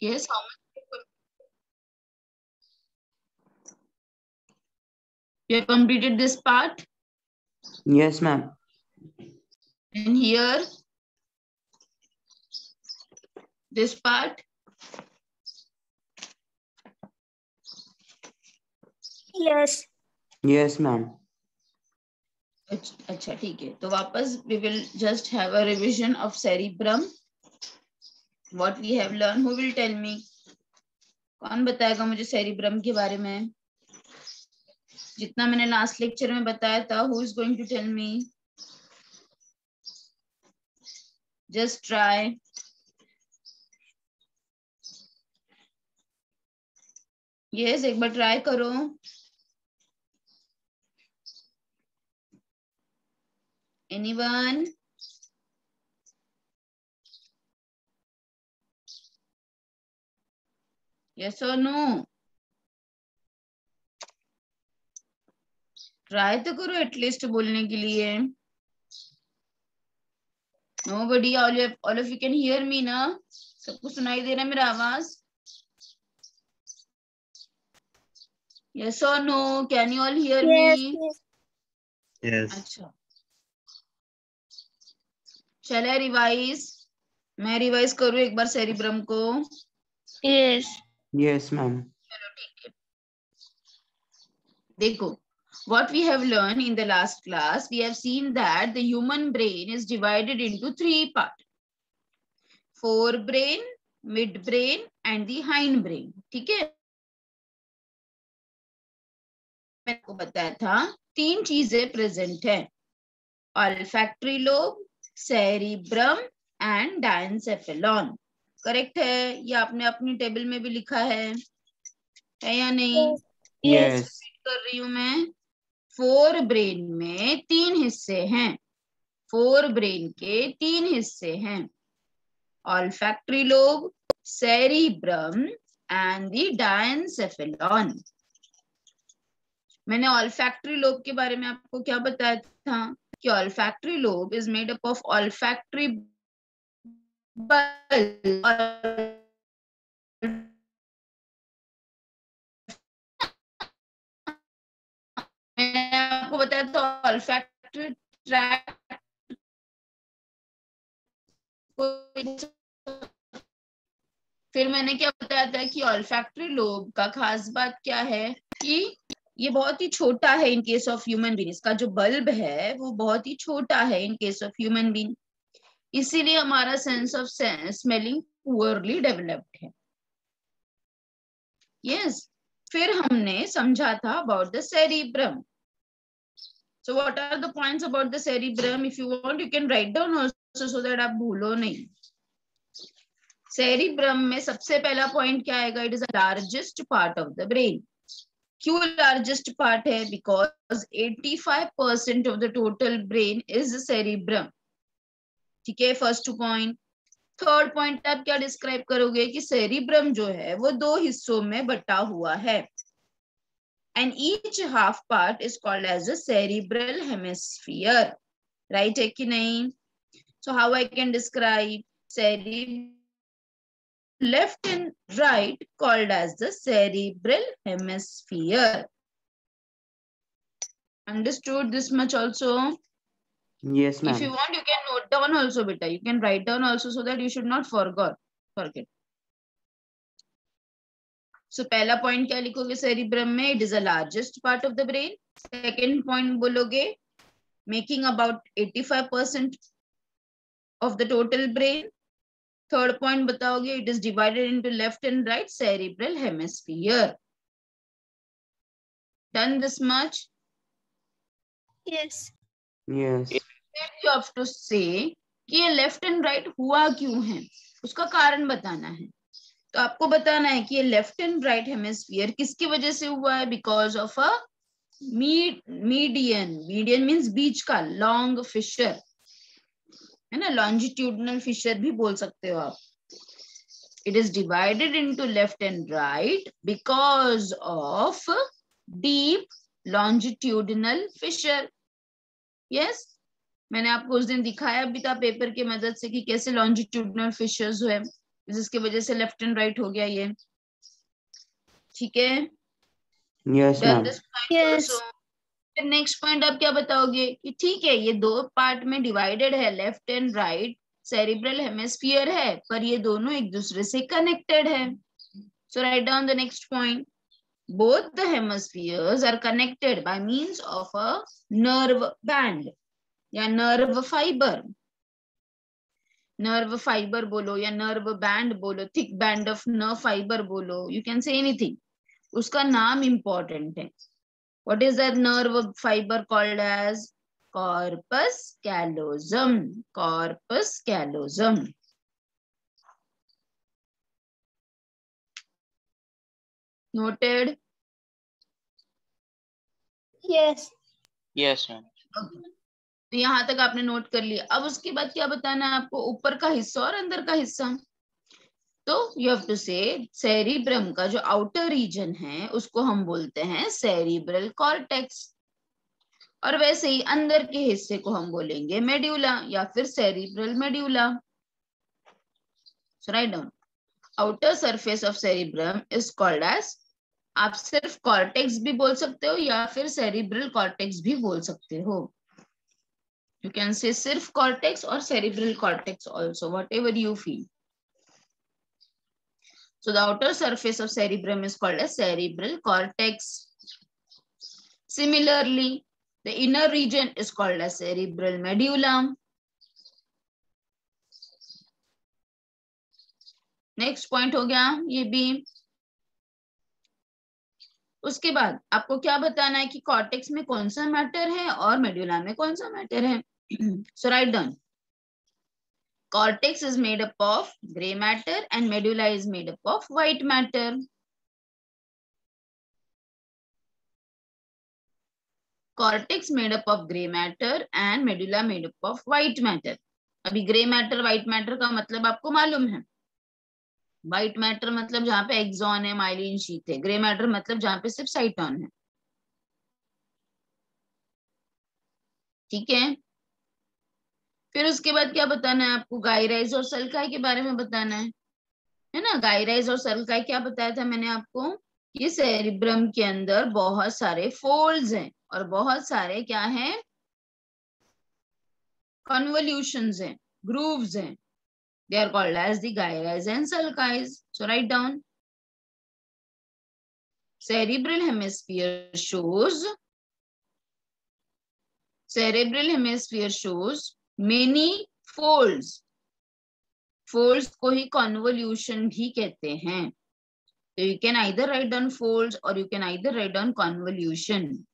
Yes, how much? You have completed this part? Yes, ma'am. And here, this part? Yes. Yes, ma'am. अच्छा ठीक है, तो वापस we will just have a revision of cerebrum. What we have learned, who will tell me? कौन बताएगा मुझे cerebrum के बारे में? जितना मैंने लास्ट लेक्चर में बताया था, who is going to tell me? Just try. Yes, एक बार try करो. Anyone? Yes or no? Try तो करो एटलीस्ट बोलने के लिए. Nobody, all of you can hear me ना? सबको सुनाई दे रहा है मेरा आवाज? Yes or no? Can you all hear me? Yes. अच्छा, चले रिवाइज. मैं रिवाइज करूँ एक बार सेरिब्रम को? Yes. Yes, ma'am. चलो ठीक है. देखो, what we have learned in the last class, we have seen that the human brain is divided into 3 parts: forebrain, midbrain and the hindbrain. ठीक है, मैंने आपको बताया था 3 चीजें प्रेजेंट है: olfactory lobe, cerebrum and diencephalon. Correct है? ये आपने अपनी टेबल में भी लिखा है या नहीं? Yes. कर रही हूं मैं. फोर ब्रेन में 3 हिस्से हैं. फोर ब्रेन के 3 हिस्से हैं: olfactory lobe, cerebrum and the diencephalon. मैंने olfactory lobe के बारे में आपको क्या बताया था कि olfactory lobe is made up of olfactory bulb. मैंने आपको बताया था olfactory tract फिर मैंने क्या बताया था कि olfactory lobe का खास बात क्या है कि ये बहुत ही छोटा है in case of human being. इसका जो बल्ब है वो बहुत ही छोटा है in case of human being, इसीलिए हमारा sense of smelling poorly developed है. यस. फिर हमने समझा था about the cerebrum. So what are the points about the cerebrum? If you want, you can write down also so that आप भूलो नहीं. Cerebrum में सबसे पहला point क्या आएगा? It is the largest part of the brain. क्यों largest part है? Because 85% of the total brain is cerebrum. ठीक है, first point. थर्ड पॉइंट आप क्या डिस्क्राइब करोगे कि सेरिब्रम जो है वो 2 हिस्सों में बटा हुआ है. And each half part is called as a cerebral hemisphere. Right है कि नहीं? So how I can describe cerebral left and right called as the cerebral hemisphere. Understood this much also? Yes, ma'am. If you want, you can note down also, beta. You can write down also so that you should not forget. So पहला point क्या लिखोगे cerebrum में? It is the largest part of the brain. Second point बोलोगे making about 85% of the total brain. Third point बताओगे it is divided into left and right cerebral hemisphere. Done this much? Yes. Yes. You have to say कि ये left and right हुआ क्यों है, उसका कारण बताना है. तो आपको बताना है कि ये लेफ्ट एंड राइट हेमिस्फीयर किसकी वजह से हुआ है? Because of a median. Median means बीच का, लॉन्ग फिशर है ना, लॉन्जिट्यूडनल फिशर भी बोल सकते हो आप. It is divided into left and right because of deep longitudinal fissure. Yes, मैंने आपको उस दिन दिखाया भी था पेपर की मदद से कि कैसे लॉन्जिट्यूडनल फिशर्स हुए. जिसकी वजह से लेफ्ट एंड राइट हो गया ये, ठीक है। Yes, done ma'am. This point Yes. Also. फिर नेक्स्ट पॉइंट आप क्या बताओगे कि ठीक है ये दो पार्ट में डिवाइडेड है, left and right cerebral hemisphere है, पर ये दोनों एक दूसरे से कनेक्टेड है। So write down the next point, both the hemispheres are connected by means of a nerve band या nerve fiber। nerve fiber बोलो या nerve band बोलो, thick band of nerve fiber बोलो, you can say anything, उसका नाम important है। What is that nerve fiber called as? Corpus callosum, corpus callosum। Noted? Yes. Yes, ma'am. तो यहां तक आपने नोट कर लिया। अब उसके बाद क्या बताना है आपको, ऊपर का हिस्सा और अंदर का हिस्सा। तो यू हैव टू से सेरिब्रम का जो आउटर रीजन है उसको हम बोलते हैं सेरिब्रल कॉर्टेक्स, और वैसे ही अंदर के हिस्से को हम बोलेंगे मेड्यूला या फिर cerebral medulla. So write down, outer surface of cerebrum is called as, आप सिर्फ कॉर्टेक्स भी बोल सकते हो या फिर सेरिब्रल कॉर्टेक्स भी बोल सकते हो। You can say sirf cortex or cerebral cortex also, whatever you feel. So the outer surface of cerebrum is called as cerebral cortex. Similarly, the inner region is called as cerebral medulla. Next point हो गया ये भी। उसके बाद आपको क्या बताना है कि कॉर्टेक्स में कौन सा मैटर है और मेडुला में कौन सा मैटर है। So write down, cortex is made up of gray matter and medulla is made up of white matter. Cortex made up of gray matter and medulla made up of white matter. अभी grey matter white matter का मतलब आपको मालूम है। White matter मतलब जहां पे axon है, माइलिन शीथ है। ग्रे मैटर मतलब जहां पे सिर्फ साइटोन है, ठीक है। फिर उसके बाद क्या बताना है आपको, गायराइज और सल्काई के बारे में बताना है ना। गायराइज और सल्काई क्या बताया था मैंने आपको, ये सेरिब्रम के अंदर बहुत सारे फोल्ड्स हैं और बहुत सारे क्या हैं, कन्वोल्यूशंस हैं, ग्रूव्स हैं। They are called as the गायराइज and sulci. So write down, cerebral hemisphere shows, cerebral hemisphere shows many folds, folds को ही convolution भी कहते हैं। So you can either write down folds or you can either write down convolution.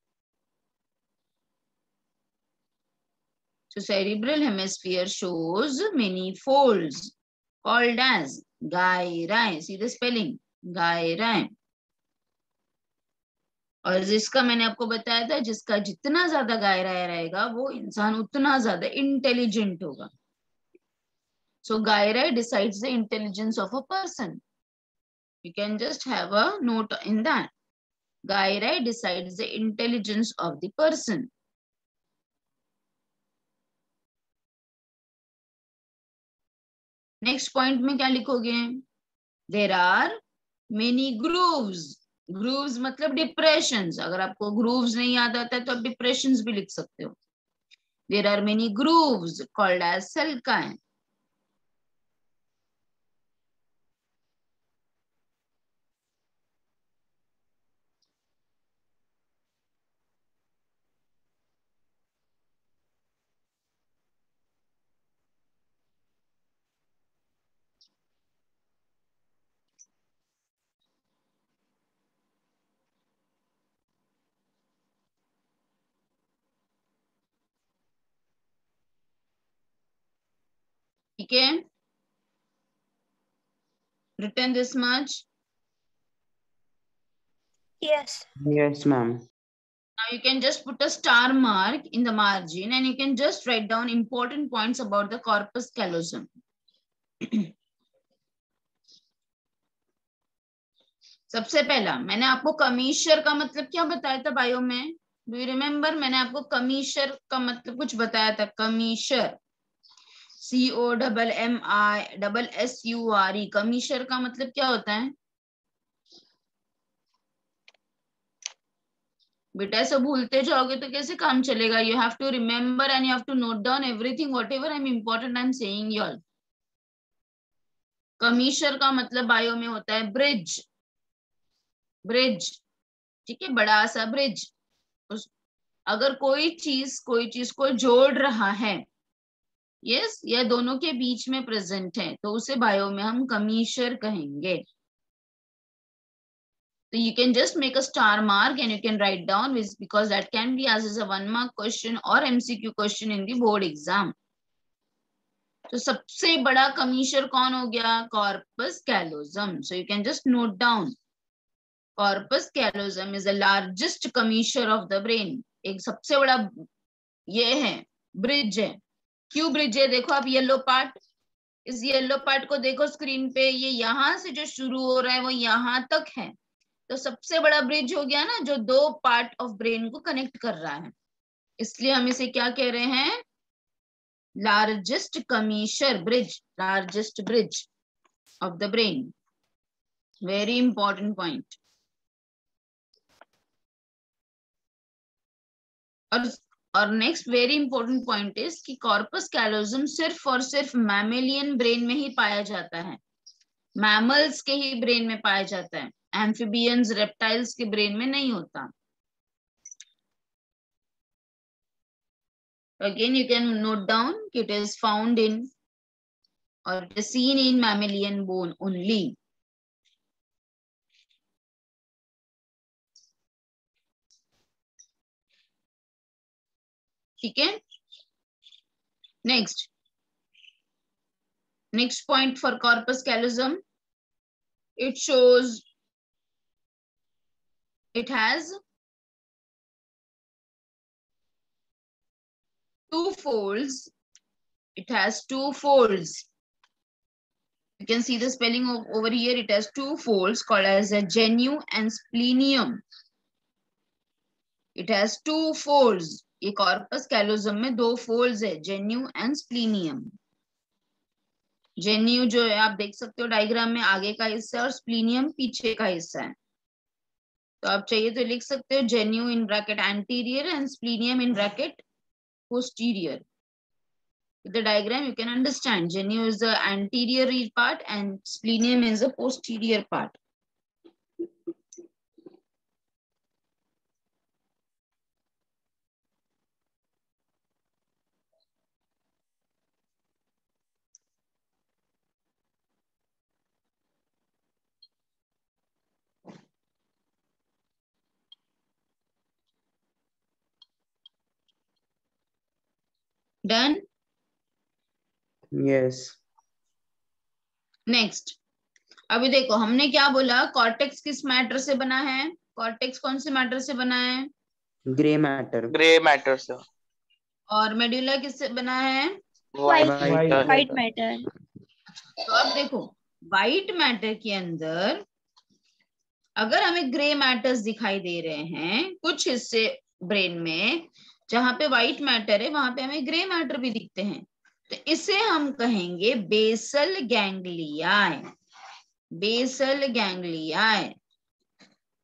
So cerebral hemisphere shows many folds called as gyri. See the spelling, gyri. और जिसका मैंने आपको बताया था, जिसका जितना ज्यादा गायरा रहेगा वो इंसान उतना ज्यादा इंटेलिजेंट होगा। So gyri decides the intelligence of a person. You can just have a note in that. Gyri decides the intelligence of the person. Next point में क्या लिखोगे, there are many grooves. Grooves मतलब depressions. अगर आपको grooves नहीं याद आता है तो आप डिप्रेशंस भी लिख सकते हो। There are many grooves called as sulci. ठीक है, written this much. Yes. Yes, ma'am. Now you can just put a star mark in the margin and you can just write down important points about the corpus callosum. सबसे पहला मैंने आपको कमीशर का मतलब क्या बताया था बायो में, डू यू रिमेम्बर? मैंने आपको कमीशर का मतलब कुछ बताया था। कमीशर COMMISSURE, कमीशर का मतलब क्या होता है बेटा? ऐसा भूलते जाओगे तो कैसे काम चलेगा? You have to remember and you have to note down everything whatever I am important I am saying you all. Commissure का मतलब बायो में होता है ब्रिज, ब्रिज, ठीक है, बड़ा सा ब्रिज। अगर कोई चीज को जोड़ रहा है, यस, या दोनों के बीच में प्रेजेंट है, तो उसे बायो में हम कमीशर कहेंगे। So you can just make a star mark and you can write down because that can be asked as a 1 mark question or MCQ question in the board exam. तो सबसे बड़ा कमीशर कौन हो गया? Corpus callosum. So you can just note down corpus callosum is the largest commissure of the brain. एक सबसे बड़ा ये है, ब्रिज है। क्यों ब्रिज है? देखो आप येलो पार्ट, इस येलो पार्ट को देखो स्क्रीन पे, ये यहां से जो शुरू हो रहा है वो यहां तक है, तो सबसे बड़ा ब्रिज हो गया ना, जो दो पार्ट ऑफ ब्रेन को कनेक्ट कर रहा है, इसलिए हम इसे क्या कह रहे हैं? Largest commissure bridge, largest bridge of the brain. Very important point. और next very important point is कि कॉर्पस कैलोजम सिर्फ और सिर्फ मैमेलियन ब्रेन में ही पाया जाता है, मैमल्स के ही ब्रेन में पाया जाता है, एम्फिबियंस रेप्टाइल्स के ब्रेन में नहीं होता। Again you can note down it is found in or it is seen in mammalian bone only. ठीक है, next point for corpus callosum, it shows it has two folds. It has two folds. You can see the spelling over here. It has two folds called as a genu and splenium. It has two folds. ये corpus callosum में दो folds है, genu and splenium. जेन्यू जो है आप देख सकते हो डायग्राम में, आगे का हिस्सा, और स्प्लीनियम पीछे का हिस्सा है। तो आप चाहिए तो लिख सकते हो genu in bracket anterior and splenium in bracket posterior. The diagram you can understand genu is the anterior part and splenium is the posterior part. Done? Yes. Next, अभी देखो हमने क्या बोला, कॉर्टेक्स किस मैटर से बना है? कॉर्टेक्स कौन से मैटर से बना है? Grey matter. ग्रे मैटर से। और मेडुला किससे बना है? White matter. तो अब देखो व्हाइट मैटर के अंदर अगर हमें ग्रे मैटर्स दिखाई दे रहे हैं, कुछ हिस्से ब्रेन में जहां पे व्हाइट मैटर है वहां पे हमें ग्रे मैटर भी दिखते हैं, तो इसे हम कहेंगे बेसल गैंग्लियाई, बेसल गैंग्लियाई,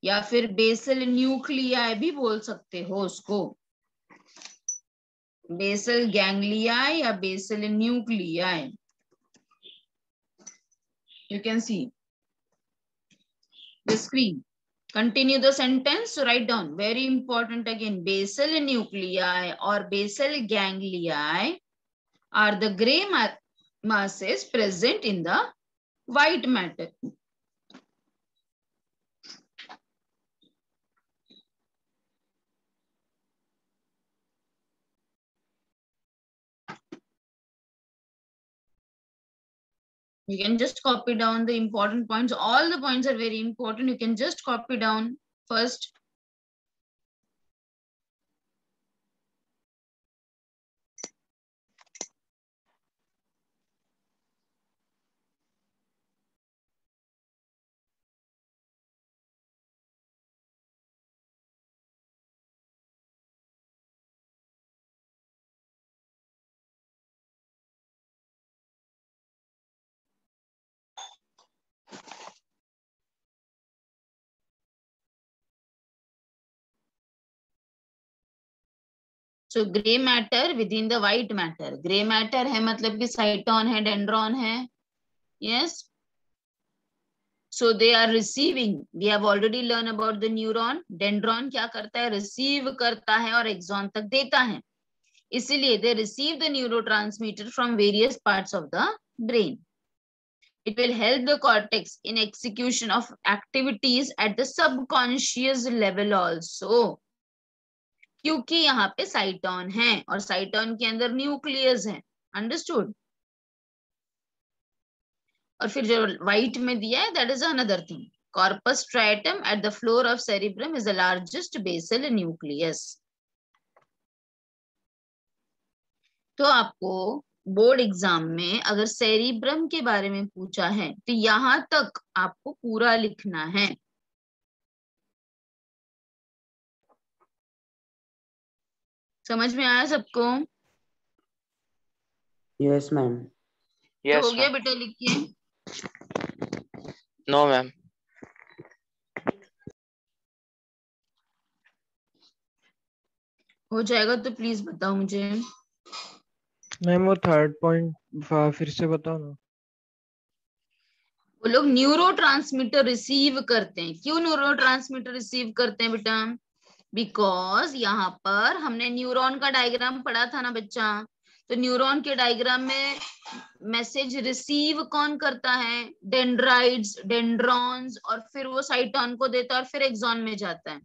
या फिर बेसल न्यूक्लियाई भी बोल सकते हो उसको, बेसल गैंग्लियाई या basal nuclei. You can see the screen. Continue the sentence. So write down. Very important again. Basal nuclei or basal gangliae are the gray masses present in the white matter. You can just copy down the important points. All the points are very important. You can just copy down first. So grey matter with in the white matter, grey matter है मतलब कि साइटोन है, dendron है, yes. So they are receiving. We have already learned about the neuron. Dendron क्या करता है? Receive करता है और axon तक देता है. इसीलिए they receive the neurotransmitter from various parts of the brain. It will help the cortex in execution of activities at the subconscious level also. क्योंकि यहाँ पे साइटोन है और साइटोन के अंदर न्यूक्लियस है. अंडरस्टूड? और फिर जो व्हाइट में दिया है that is another thing. Corpus striatum at the floor of cerebrum is the largest basal nucleus. तो आपको बोर्ड एग्जाम में अगर सेरिब्रम के बारे में पूछा है तो यहां तक आपको पूरा लिखना है. समझ में आया सबको? Yes ma'am. तो हो गया बेटा, लिखिए. No ma'am. हो जाएगा तो प्लीज बताओ मुझे. मैम वो थर्ड पॉइंट फिर से बताओ ना. वो लोग न्यूरोट्रांसमीटर रिसीव करते हैं. क्यों न्यूरोट्रांसमीटर रिसीव करते हैं बेटा? बिकॉज यहाँ पर हमने न्यूरॉन का डायग्राम पढ़ा था ना बच्चा. तो न्यूरॉन के डायग्राम में मैसेज रिसीव कौन करता है? डेंड्राइड्स, डेंड्रॉन्स, और फिर वो साइटोन को देता है और फिर एक्सॉन में जाता है.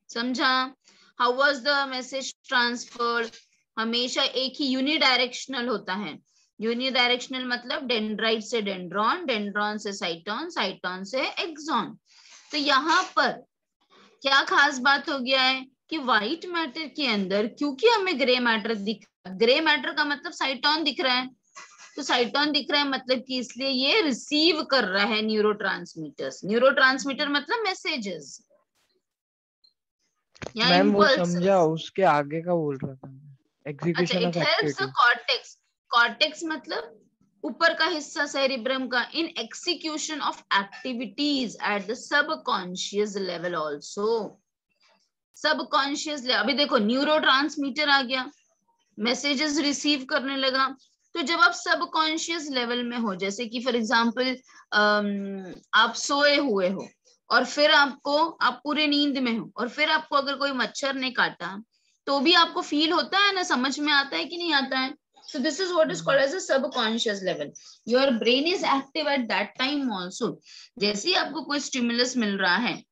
समझा? How was the message transferred? हमेशा एक ही यूनिडायरेक्शनल होता है. यूनिडायरेक्शनल मतलब डेंड्राइड से डेंड्रॉन, डेंड्रॉन से साइटोन, साइटोन से एक्सॉन. तो यहाँ पर क्या खास बात हो गया है कि व्हाइट मैटर के अंदर क्योंकि हमें ग्रे मैटर दिख, ग्रे मैटर का मतलब साइटोन दिख रहा है. तो साइटोन दिख रहा है मतलब कि इसलिए ये रिसीव कर रहा है न्यूरोट्रांसमीटर्स. न्यूरोट्रांसमीटर मतलब मैसेजेस. मैम वो समझा, उसके आगे का बोल रहा था. अच्छा, it helps the cortex. Cortex मतलब ऊपर का हिस्सा सेरिब्रम का in execution of activities at the subconscious level also. Subconscious level. अभी देखो न्यूरोट्रांसमीटर आ गया, मैसेजेस रिसीव करने लगा. तो जब आप सबकॉन्शियस लेवल में हो, जैसे कि फॉर एग्जांपल आप सोए हुए हो और फिर आप पूरे नींद में हो और फिर आपको अगर कोई मच्छर ने काटा तो भी आपको फील होता है ना, समझ में आता है कि नहीं आता है? So this is what is called as a subconscious level. Your brain is active at that time also. जैसे ही आपको कोई स्टिमुलस मिल रहा है,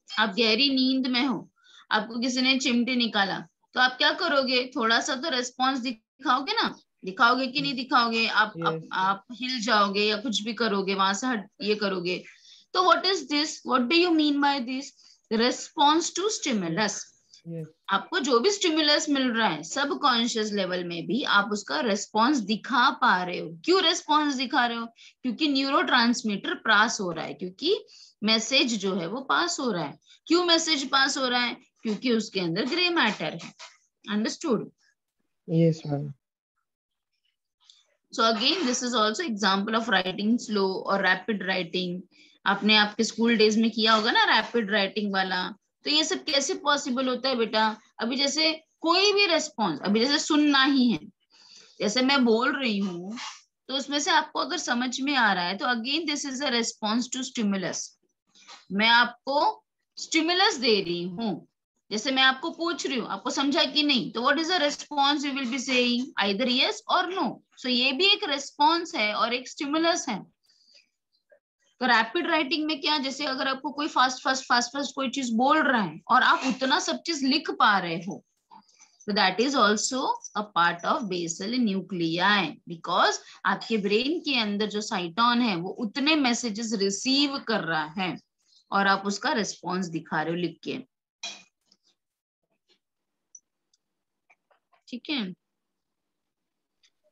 आप गहरी नींद में हो, आपको किसी ने चिमटी निकाला, तो आप क्या करोगे? थोड़ा सा तो रेस्पॉन्स दिखाओगे ना. दिखाओगे कि नहीं दिखाओगे? आप हिल जाओगे या कुछ भी करोगे, वहां से ये करोगे. तो what is this? What do you mean by this? Response to stimulus. आपको जो भी स्टिमुलस मिल रहा है सबकॉन्शियस लेवल में भी आप उसका रेस्पॉन्स दिखा पा रहे हो. क्यों रेस्पॉन्स दिखा रहे हो? क्योंकि न्यूरोट्रांसमीटर पास हो रहा है, क्योंकि मैसेज जो है वो पास हो रहा है. क्यों मैसेज पास हो रहा है? क्योंकि उसके अंदर ग्रे मैटर है. Understood? Yes ma'am. So again this is also example of writing slow और रैपिड राइटिंग. आपने आपके स्कूल डेज में किया होगा ना रैपिड राइटिंग वाला. तो ये सब कैसे पॉसिबल होता है बेटा? अभी जैसे कोई भी रेस्पॉन्स, अभी जैसे सुनना ही है, जैसे मैं बोल रही हूँ तो उसमें से आपको अगर समझ में आ रहा है तो again this is a response to stimulus. मैं आपको स्टिमुलस दे रही हूँ, जैसे मैं आपको पूछ रही हूँ आपको समझा कि नहीं, तो what is the response you will be saying? Either yes और नो. सो ये भी एक रेस्पॉन्स है और एक स्टिमुलस है. तो रैपिड राइटिंग में क्या, जैसे अगर आपको कोई फास्ट कोई चीज बोल रहा है और आप उतना सब चीज लिख पा रहे हो, तो that is also a part of basal nuclei. Because आपके ब्रेन के अंदर जो साइटोन है वो उतने मैसेजेस रिसीव कर रहा है और आप उसका रिस्पॉन्स दिखा रहे हो लिख के. ठीक है?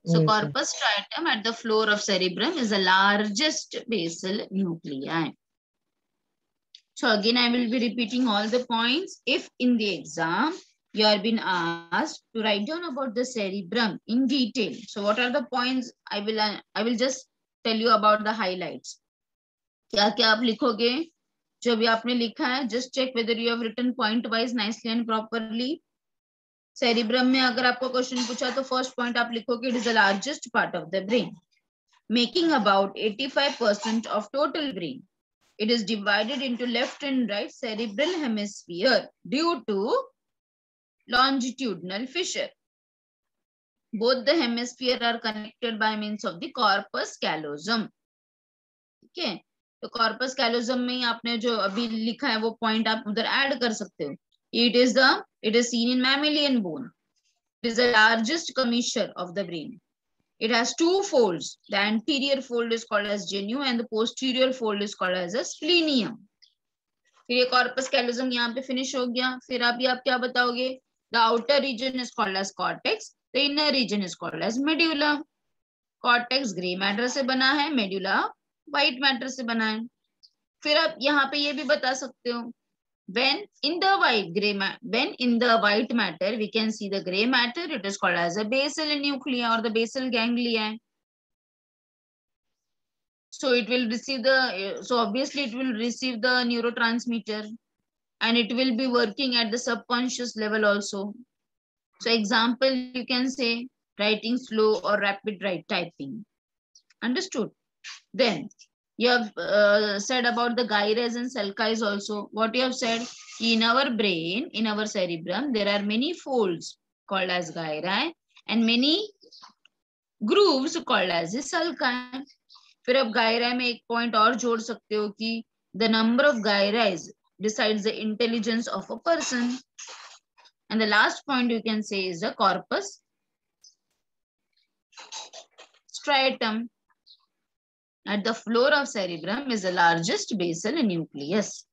So Yes, corpus striatum at the floor of cerebrum is the largest basal nuclei. So again, I will be repeating all the points. If in the exam you are being asked to write down about the cerebrum in detail, so what are the points? I will just tell you about the highlights. क्या क्या आप लिखोगे? जो भी आपने लिखा है, just check whether you have written point wise nicely and properly. Cerebrum में अगर आपको क्वेश्चन पूछा तो फर्स्ट पॉइंट आप लिखोगे it is the largest part of the brain, making about 85% of total brain. It is divided into left and right cerebral hemisphere due to longitudinal fissure. Both the hemisphere are connected by means of the corpus callosum. ठीक है, तो corpus callosum में ही आपने जो अभी लिखा है वो पॉइंट आप उधर ऐड कर सकते हो. It is seen in mammalian bone. It is the largest commissure of the brain. It has two folds. The anterior fold is called as genu and the posterior fold is called as a splenium. फिर ये corpus callosum यहाँ पे finish हो गया. फिर अभी आप क्या बताओगे? The outer region is called as cortex. The inner region is called as medulla. Cortex gray matter से बना है, medulla white matter से बना है. फिर आप यहाँ पे ये भी बता सकते हो, when in the white matter we can see the gray matter, it is called as a basal nuclei or the basal ganglia. So it will receive obviously it will receive the neurotransmitter and it will be working at the subconscious level also. So example, you can say writing slow or rapid typing. Understood? Then you have said about the gyres and sulci also. What you have said, in our brain, in our cerebrum, there are many folds called as gyri and many grooves called as sulci. फिर अब gyri में एक point और जोड़ सकते हो कि the number of gyri decides the intelligence of a person. And the last point you can say is the corpus striatum at the floor of cerebrum is the largest basal nucleus.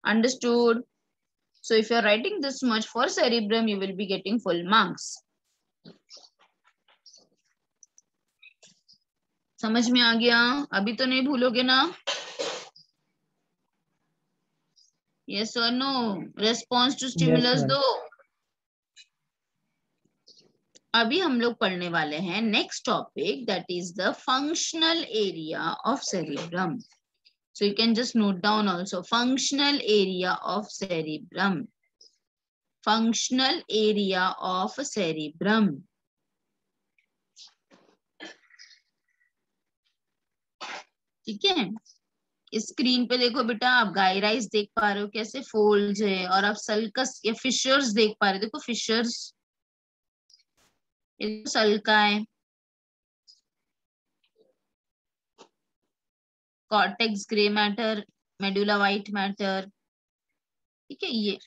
Understood? So if you are writing this much for cerebrum, you will be getting full marks. समझ में आ गया? अभी तो नहीं भूलोगे ना? Yes or no? Response to stimulus दो. अभी हम लोग पढ़ने वाले हैं next topic, that is the functional area of cerebrum. So you can just note down also functional area of cerebrum. Functional area of cerebrum. ठीक है, स्क्रीन पे देखो बेटा, आप गायराइज देख पा रहे हो कैसे फोल्ड्स है, और आप सल्कस या फिशर्स देख पा रहे हो. देखो fissures, sulci, cortex grey matter, medulla white matter. ठीक है, ये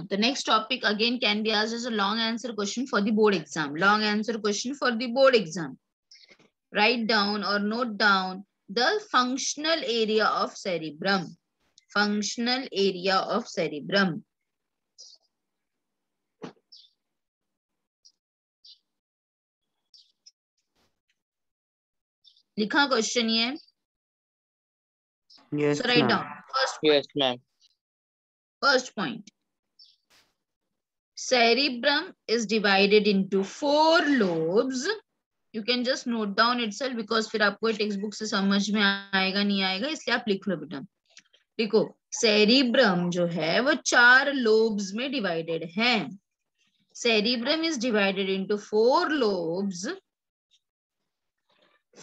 the next topic again can be asked as a long answer question for the board exam. Long answer question for the board exam. Write down or note down the functional area of cerebrum. Functional area of cerebrum. लिखा question ये? Yes, so write ma'am. down. Yes, ma'am. First point. Cerebrum is divided into 4 lobes. You can just note down itself because फिर आपको text book से समझ में आएगा नहीं आएगा, इसलिए आप लिख लो बेटा. देखो सेरिब्रम जो है वो 4 लोब्स में डिवाइडेड है. Cerebrum is divided into 4 lobes.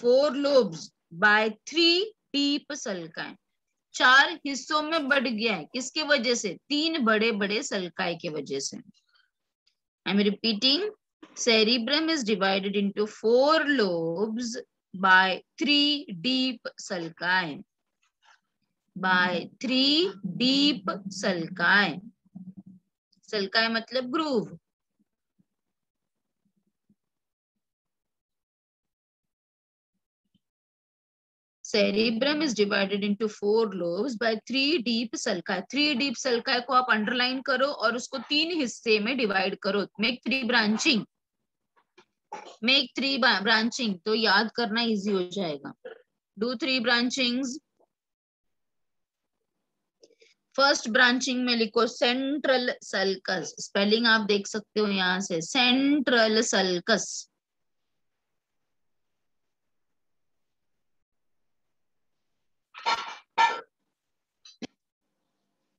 4 lobes by 3 deep sulci. 4 हिस्सों में बढ़ गया है. किसके वजह से? 3 बड़े बड़े सल्काई के वजह से. I am repeating, cerebrum is divided into 4 lobes by 3 deep sulci. By 3 deep sulci. Sulci मतलब groove. Cerebrum is divided into 4 lobes by 3 deep sulci. 3 deep sulci को आप अंडरलाइन करो और उसको 3 हिस्से में डिवाइड करो. Make 3 branching. Make 3 branching, तो याद करना इजी हो जाएगा. Do 3 branchings. फर्स्ट ब्रांचिंग में लिखो सेंट्रल सल्कस. स्पेलिंग आप देख सकते हो यहां से, सेंट्रल सल्कस.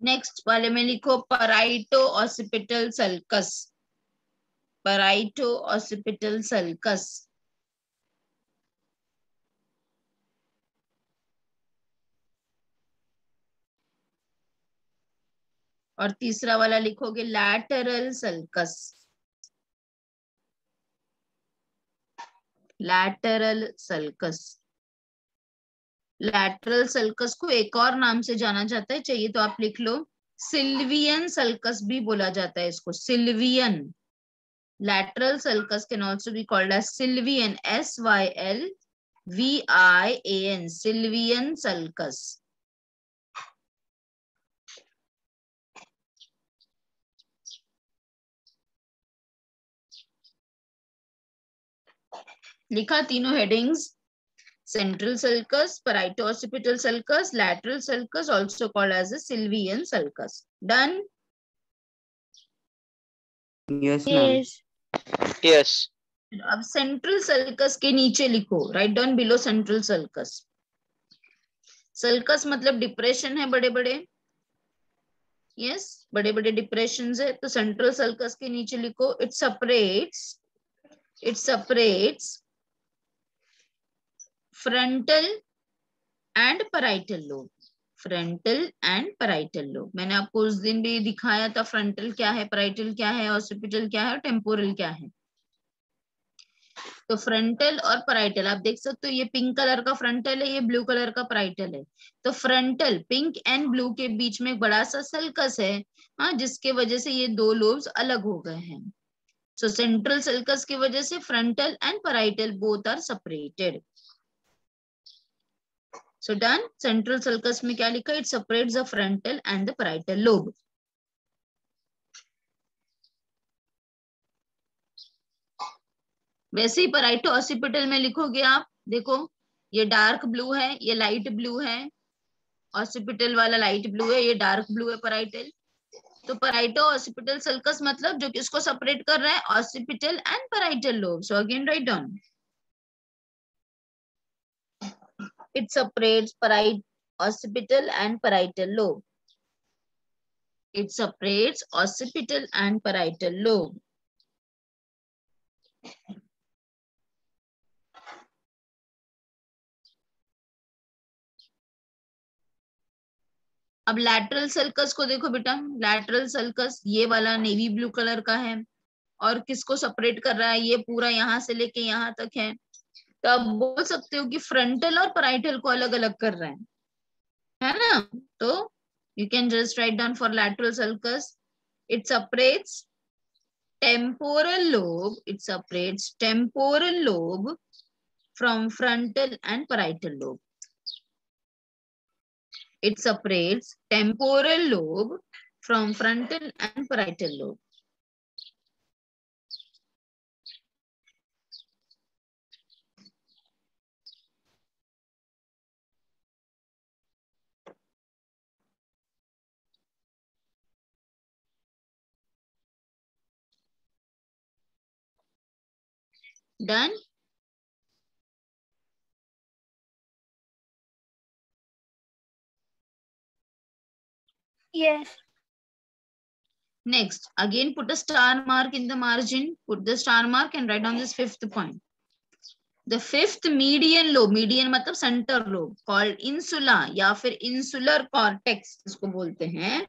नेक्स्ट वाले में लिखो पराइटो ऑसिपिटल सल्कस, पराइटो ऑसिपिटल सल्कस। और तीसरा वाला लिखोगे lateral sulcus, lateral sulcus. Lateral sulcus को एक और नाम से जाना जाता है, चाहिए तो आप लिख लो, सिल्वियन सल्कस भी बोला जाता है इसको, Sylvian. Lateral sulcus can also be called as Sylvian, SYLVIAN, Sylvian sulcus. लिखा तीनों headings, central sulcus, parieto-occipital sulcus, lateral sulcus, also called as a Sylvian sulcus. Done? Yes, ma'am. Yes. Yes. अब central sulcus के नीचे लिखो, write down below central sulcus. sulcus मतलब depression है बड़े बड़े, yes, बड़े बड़े डिप्रेशंस है, तो central sulcus के नीचे लिखो it separates frontal and parietal lobe, frontal and parietal lobe. मैंने आपको उस दिन भी दिखाया था फ्रंटल क्या है, पैराइटल क्या है, ऑसिपिटल क्या है और टेम्पोरल क्या है। तो फ्रंटल और पैराइटल आप देख सकते हो, ये पिंक कलर का फ्रंटल है, ये ब्लू कलर का पैराइटल है। तो फ्रंटल पिंक एंड ब्लू के बीच में एक बड़ा सा सल्कस है, हाँ, जिसके वजह से ये दो लोब्स अलग हो गए हैं। सो सेंट्रल सल्कस की वजह से frontal and parietal both are separated. So done. Central sulcus में क्या लिखा? It separates the frontal and the parietal lobe. वैसे ही पैराइटो ऑसिपिटल में लिखोगे आप, देखो ये डार्क ब्लू है, ये लाइट ब्लू है, ऑसिपिटल वाला लाइट ब्लू है, ये डार्क ब्लू है पैराइटल। तो पैराइटो ऑसिपिटल सल्कस मतलब जो किसको सेपरेट कर रहा है, occipital and parietal lobe. So again write down, it separates occipital and parietal lobe. It separates occipital and parietal lobe. अब लैटरल सल्कस को देखो बेटा, लैटरल सल्कस ये वाला नेवी ब्लू कलर का है, और किसको सेपरेट कर रहा है, ये पूरा यहाँ से लेके यहाँ तक है। तो आप बोल सकते हो कि फ्रंटल और पैराइटल को अलग अलग कर रहे हैं, है ना। तो you can just write down for lateral sulcus, it separates temporal lobe, it separates temporal lobe from frontal and parietal lobe. It separates temporal lobe from frontal and parietal lobe. Done? Yes. Next, again put a star mark in the margin. Put the star mark and write down this fifth point. The fifth median lobe, median मतलब center lobe, called insula या फिर insular cortex इसको बोलते हैं,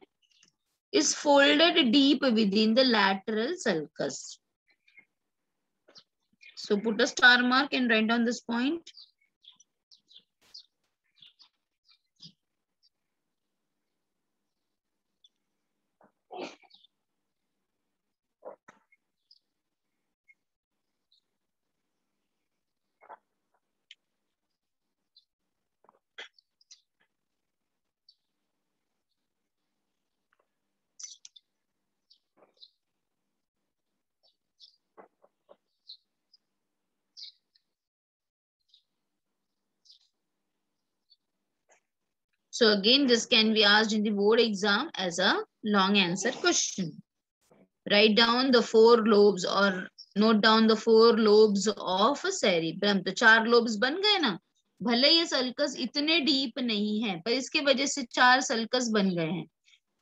is folded deep within the lateral sulcus. So put a star mark and write down this point. So again, this can be asked in the board exam as a long answer question. Write down the four lobes or note down the four lobes of cerebrum. तो 4 lobes बन गए ना, भले ये sulcus इतने deep नहीं है पर इसके वजह से 4 सल्कस बन गए हैं।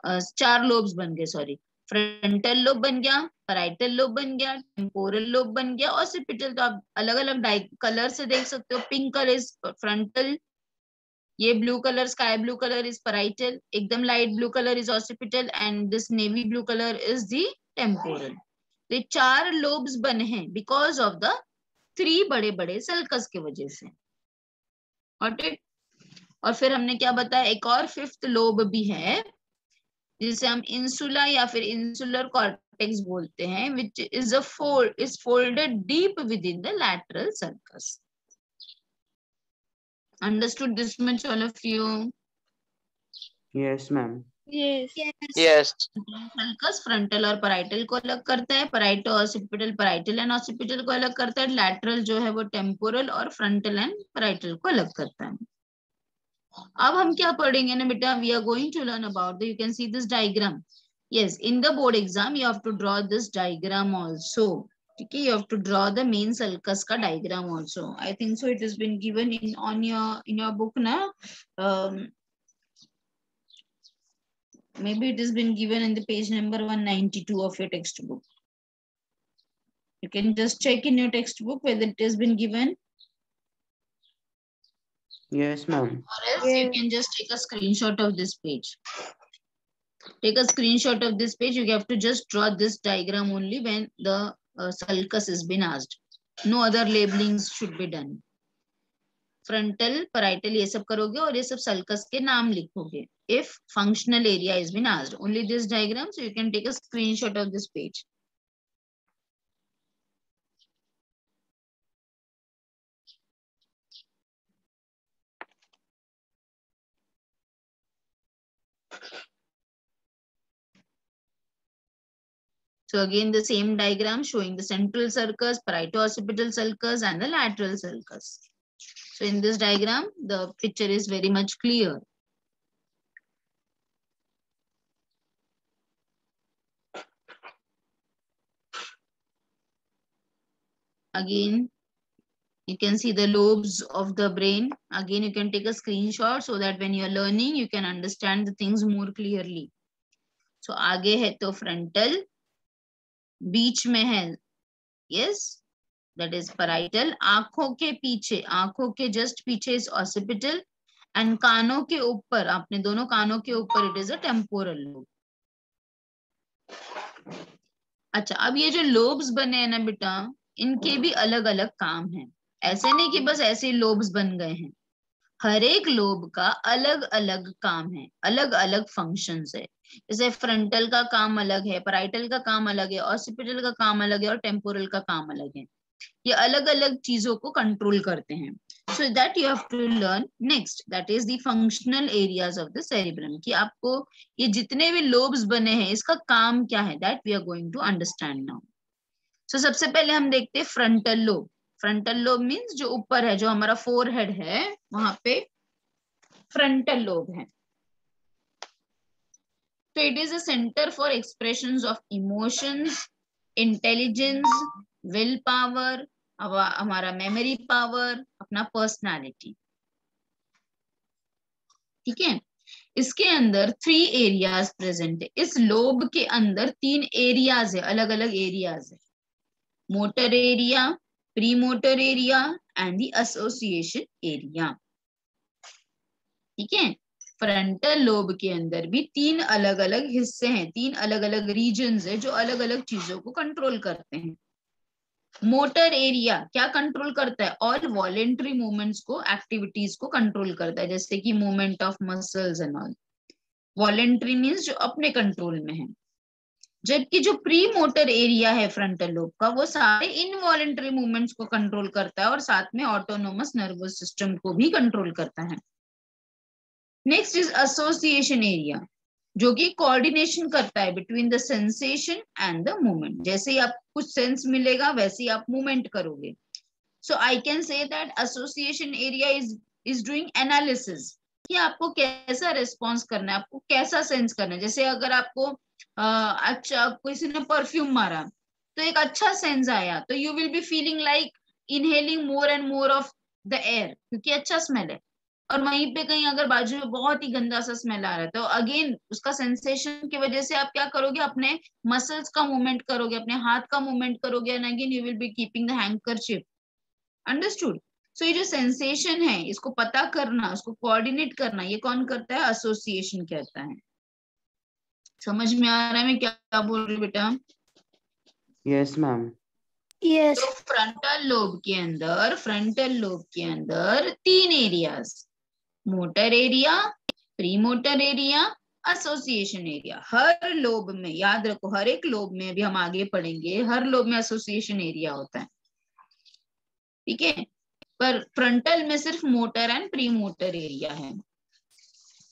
चार लोब्स बन गए, सॉरी, फ्रंटल लोब बन गया, पैराइटल लोब बन गया, टेम्पोरल लोब बन गया, ऑसिपिटल। तो आप अलग अलग कलर से देख सकते हो। पिंक कलर इज फ्रंटल, ये blue colour, sky blue colour is parietal, एकदम light blue colour is occipital, and this navy blue colour is the temporal. तो ये चार लोब्स बने हैं बिकॉज ऑफ द 3 बड़े बड़े सल्कस की वजह से। और फिर हमने क्या बताया, एक और 5th लोब भी है जिसे हम इंसुला या फिर इंसुलर कॉर्टेक्स बोलते हैं, which is folded deep within the lateral sulcus. Understood this much, all of you? Yes, ma'am. Yes. Yes. Sulcus frontal और पैराइटल को अलग करता है, पैराइटो ऑसिपिटल पैराइटल एंड ऑसिपिटल को अलग करता है, लैटरल जो है वो टेम्पोरल और फ्रंटल एंड पैराइटल को अलग करता है। अब हम क्या पढ़ेंगे ना बेटा, we are going to learn about you can see this diagram. Yes, in the board exam you have to draw this diagram also. ठीक है, you have to draw the main sulcus का diagram also. I think so it has been given in on your book ना, maybe it has been given in the page number 192 of your textbook. You can just check in your textbook whether it has been given. Yes, ma'am. Or else you can just take a screenshot of this page. Take a screenshot of this page. You have to just draw this diagram only when the sulcus has been asked. No other labelings should be done. Frontal parietal ये सब करोगे और ये सब sulcus के नाम लिखोगे। If functional area is been asked, only this diagram, so you can take a screenshot of this page. So again the same diagram showing the central sulcus, parieto-occipital sulcus and the lateral sulcus. So in this diagram, the picture is very much clear. Again, you can see the lobes of the brain. Again, you can take a screenshot so that when you are learning, you can understand the things more clearly. So आगे है तो frontal, बीच में है, yes, that is parietal, आंखों के पीछे, आंखों के जस्ट पीछे इज ऑसिपिटल, एंड कानों के ऊपर, आपने दोनों कानों के ऊपर it is a temporal lobe. अच्छा, अब ये जो लोब्स बने हैं ना बेटा, इनके भी अलग अलग काम है। ऐसे नहीं कि बस ऐसे लोब्स बन गए हैं, हर एक लोब का अलग अलग काम है, अलग अलग फंक्शंस है। जैसे फ्रंटल का काम अलग है, पैराइटल का काम अलग है, ऑसिपिटल का काम अलग है और टेम्पोरल का काम अलग है। ये अलग अलग चीजों को कंट्रोल करते हैं। So that you have to learn next, that is the functional areas of the cerebrum, कि आपको ये जितने भी लोब्स बने हैं इसका काम क्या है, that we are going to understand now. So सबसे पहले हम देखते हैं frontal lobe. Frontal lobe means जो ऊपर है, जो हमारा फोरहेड है वहां पे फ्रंटल लोब है। तो it is a centre for expressions of emotions, intelligence, will power, हमारा मेमोरी पावर, अपना पर्सनालिटी। ठीक है, इसके अंदर 3 एरियाज प्रेजेंट है। इस लोब के अंदर 3 एरियाज है, अलग अलग एरियाज है, motor area, premotor area and the association area. ठीक है, फ्रंटल लोब के अंदर भी 3 अलग अलग हिस्से हैं, 3 अलग अलग रीजन्स है जो अलग अलग चीजों को कंट्रोल करते हैं। मोटर एरिया क्या कंट्रोल करता है, ऑल वॉलेंट्री मूवमेंट्स को, एक्टिविटीज को कंट्रोल करता है, जैसे कि movement of muscles and all. Voluntary means जो अपने कंट्रोल में है। जबकि जो प्री मोटर एरिया है फ्रंटल लोब का, वो सारे इनवॉलेंट्री मूवमेंट्स को कंट्रोल करता है और साथ में ऑटोनोमस नर्वस सिस्टम को भी कंट्रोल करता है। नेक्स्ट इज एसोसिएशन एरिया, जो कि कोऑर्डिनेशन करता है between the sensation and the movement. जैसे ही आपको कुछ सेंस मिलेगा वैसे ही आप मूवमेंट करोगे। So I can say that association area is doing analysis, कि आपको कैसा रिस्पॉन्स करना है, आपको कैसा सेंस करना है। जैसे अगर आपको अच्छा किसी ने परफ्यूम मारा तो एक अच्छा सेंस आया, तो you will be feeling like inhaling more and more of the air, क्योंकि अच्छा स्मेल है। और वहीं पे कहीं अगर बाजू में बहुत ही गंदा सा स्मेल आ रहा है तो अगेन उसका सेंसेशन की वजह से आप क्या करोगे, अपने मसल्स का मूवमेंट करोगे, अपने हाथ का मूवमेंट करोगे, and again you will be keeping the handkerchief. Understood? So ये जो सेंसेशन है इसको पता करना, उसको कोऑर्डिनेट करना, ये कौन करता है? एसोसिएशन कहता है। समझ में आ रहा है मैं क्या बोल रही हूँ बेटा? Yes ma'am. Yes. तो फ्रंटल लोब के अंदर 3 areas, motor area, premotor area, association area. हर लोब में, याद रखो, हर एक लोब में, अभी हम आगे पढ़ेंगे, हर लोब में एसोसिएशन एरिया होता है, ठीक है? पर फ्रंटल में सिर्फ motor and pre motor area है।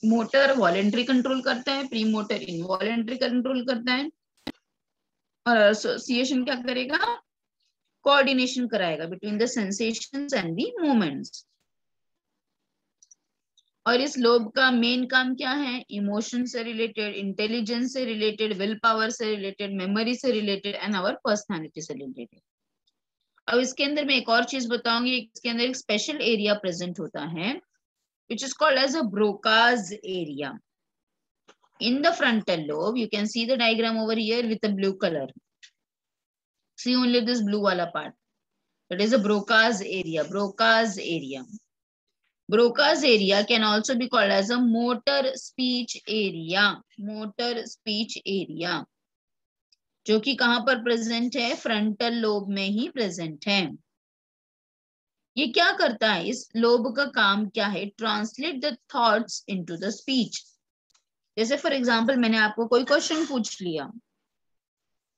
मोटर वॉलेंट्री कंट्रोल करता है, प्री मोटर इनवॉलेंट्री कंट्रोल करता है, और एसोसिएशन क्या करेगा? कोऑर्डिनेशन कराएगा between the sensations and the movements. और इस लोब का मेन काम क्या है? इमोशन से रिलेटेड, इंटेलिजेंस से रिलेटेड, विल पावर से रिलेटेड, मेमोरी से रिलेटेड एंड आवर पर्सनालिटी से रिलेटेड। अब इसके अंदर मैं एक और चीज बताऊंगी, इसके अंदर एक स्पेशल एरिया प्रेजेंट होता है which is called as a Broca's area. In the frontal lobe, you can see the diagram over here with the blue color. See only this blue wala part. That is a Broca's area. Broca's area. Broca's area can also be called as a motor speech area. Motor speech area. जो कि कहां पर present है? Frontal lobe में ही present है। ये क्या करता है? इस लोब का काम क्या है? Translate the thoughts into the speech. जैसे फॉर एग्जाम्पल मैंने आपको कोई क्वेश्चन पूछ लिया,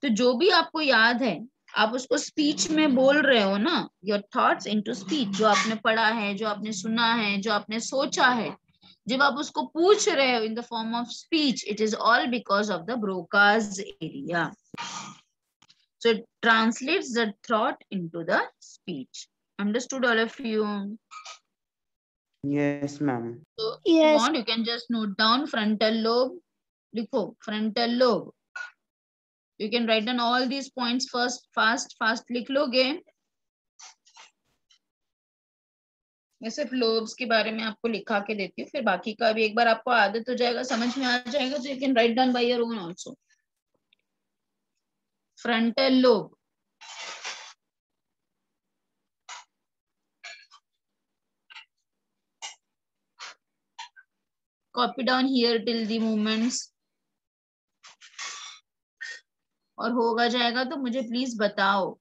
तो जो भी आपको याद है आप उसको स्पीच में बोल रहे हो ना, योर थॉट्स इनटू स्पीच। जो आपने पढ़ा है, जो आपने सुना है, जो आपने सोचा है, जब आप उसको पूछ रहे हो in the form of speech, it is all because of the Broca's area. So it translates the thought into the speech. Understood all of you? Yes ma'am. So if you Yes. want, you can just note down frontal lobe. लिखो frontal lobe. You can write down all these points first, fast लिख लोगे। मैं सिर्फ lobes के बारे में आपको लिखा के देती हूँ, फिर बाकी का भी एक बार आपको आदत हो जाएगा, समझ में आ जाएगा, तो you can write down by your own also. Frontal lobe. Copy down here till the movements. और होगा जाएगा तो मुझे प्लीज बताओ।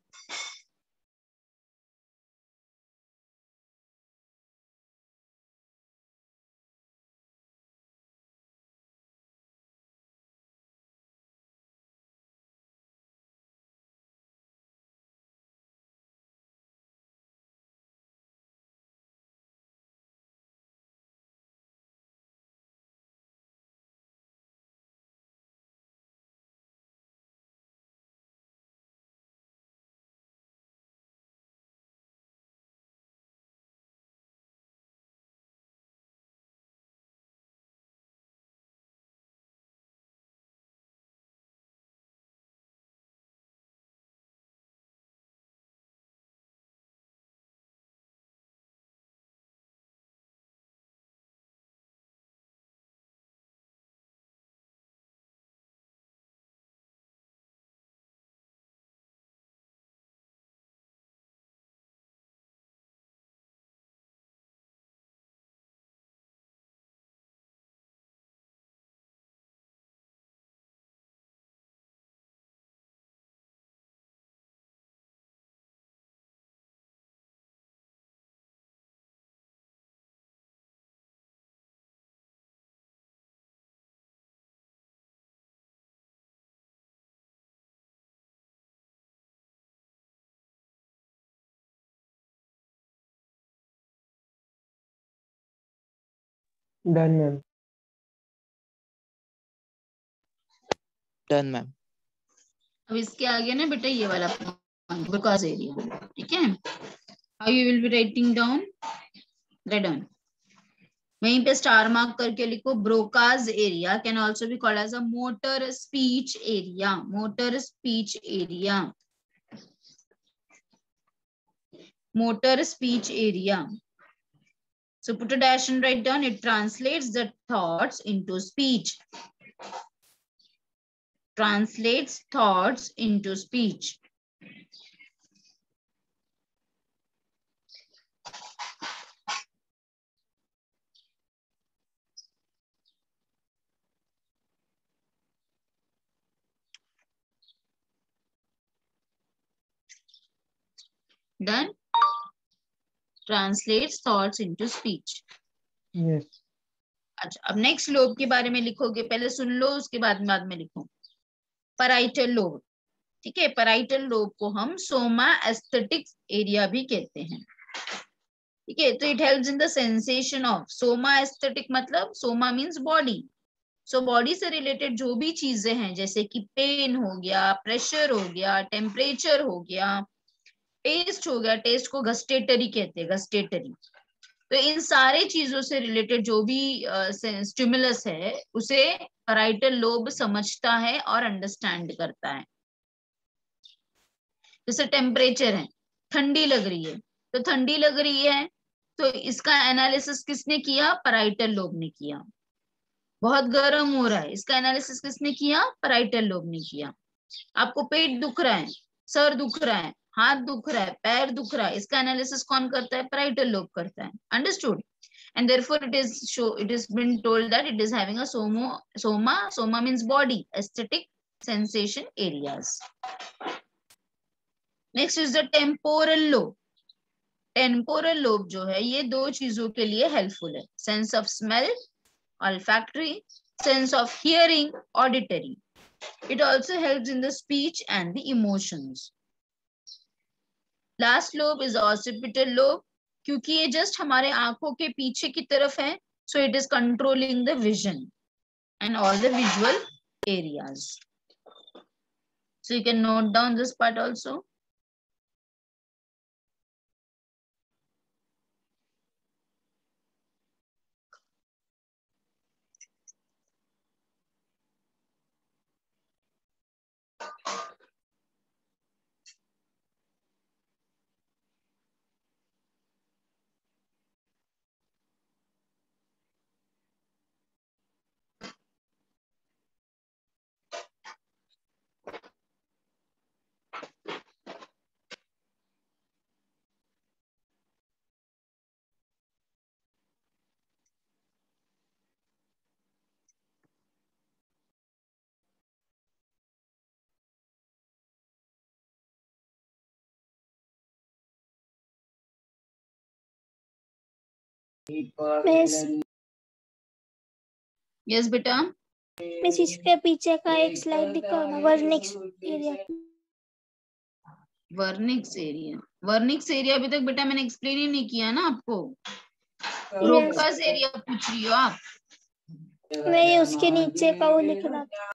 Done ma'am. Done ma'am. अब इसके आगे ना बेटा ये वाला ब्रोकाज एरिया, ठीक है? How you will be writing down? Right down, वहीं पे स्टार मार्क करके लिखो, Broca's area can also be called as a motor speech area. Motor speech area, motor speech area. So put a dash and write down. It translates the thoughts into speech. Translates thoughts into speech. Done? Translates thoughts into speech. Yes. अच्छा, अब next lobe के बारे में लिखोगे, पहले सुन लो, उसके बाद में लिखो। पैराइटल लोब, ठीक है। पैराइटल लोब को हम सोमा एस्थेटिक एरिया भी कहते हैं, ठीक है। तो it helps in the sensation of, somaesthetic मतलब soma means body. So body से रिलेटेड जो भी चीजें हैं, जैसे कि पेन हो गया, प्रेशर हो गया, टेम्परेचर हो गया, टेस्ट हो गया, टेस्ट को गस्टेटरी कहते हैं, गस्टेटरी। तो इन सारे चीजों से रिलेटेड जो भी स्टिमुलस है, उसे पैराइटल लोब समझता है और अंडरस्टैंड करता है। जैसे टेम्परेचर है, ठंडी लग रही है, तो ठंडी लग रही है, तो इसका एनालिसिस किसने किया? पैराइटल लोब ने किया। बहुत गर्म हो रहा है, इसका एनालिसिस किसने किया? पैराइटल लोब ने किया। आपको पेट दुख रहा है, सर दुख रहा है, हाथ दुख रहा है, पैर दुख रहा है, इसका एनालिसिस कौन करता है? पैराइटल लोब करता है। Understood? And therefore it is been told that it is having a soma means body, aesthetic sensation areas. Next is the temporal lobe. Temporal lobe जो है, ये दो चीजों के लिए हेल्पफुल है। Sense of smell, olfactory, sense of hearing, auditory. It also helps in the speech and the emotions. Last lobe is occipital lobe, क्योंकि ये जस्ट हमारे आंखों के पीछे की तरफ है, so it is controlling the vision and all the visual areas. So you can note down this part also. Yes बेटा। मिस इसके पीछे का एक स्लाइड दिखाओ ना, Wernicke's area. Wernicke's area, Wernicke's area अभी तक बेटा मैंने एक्सप्लेन ही नहीं किया ना आपको। ब्रोकास एरिया पूछ रही हो आप? नहीं, उसके नीचे का वो लिख रहा था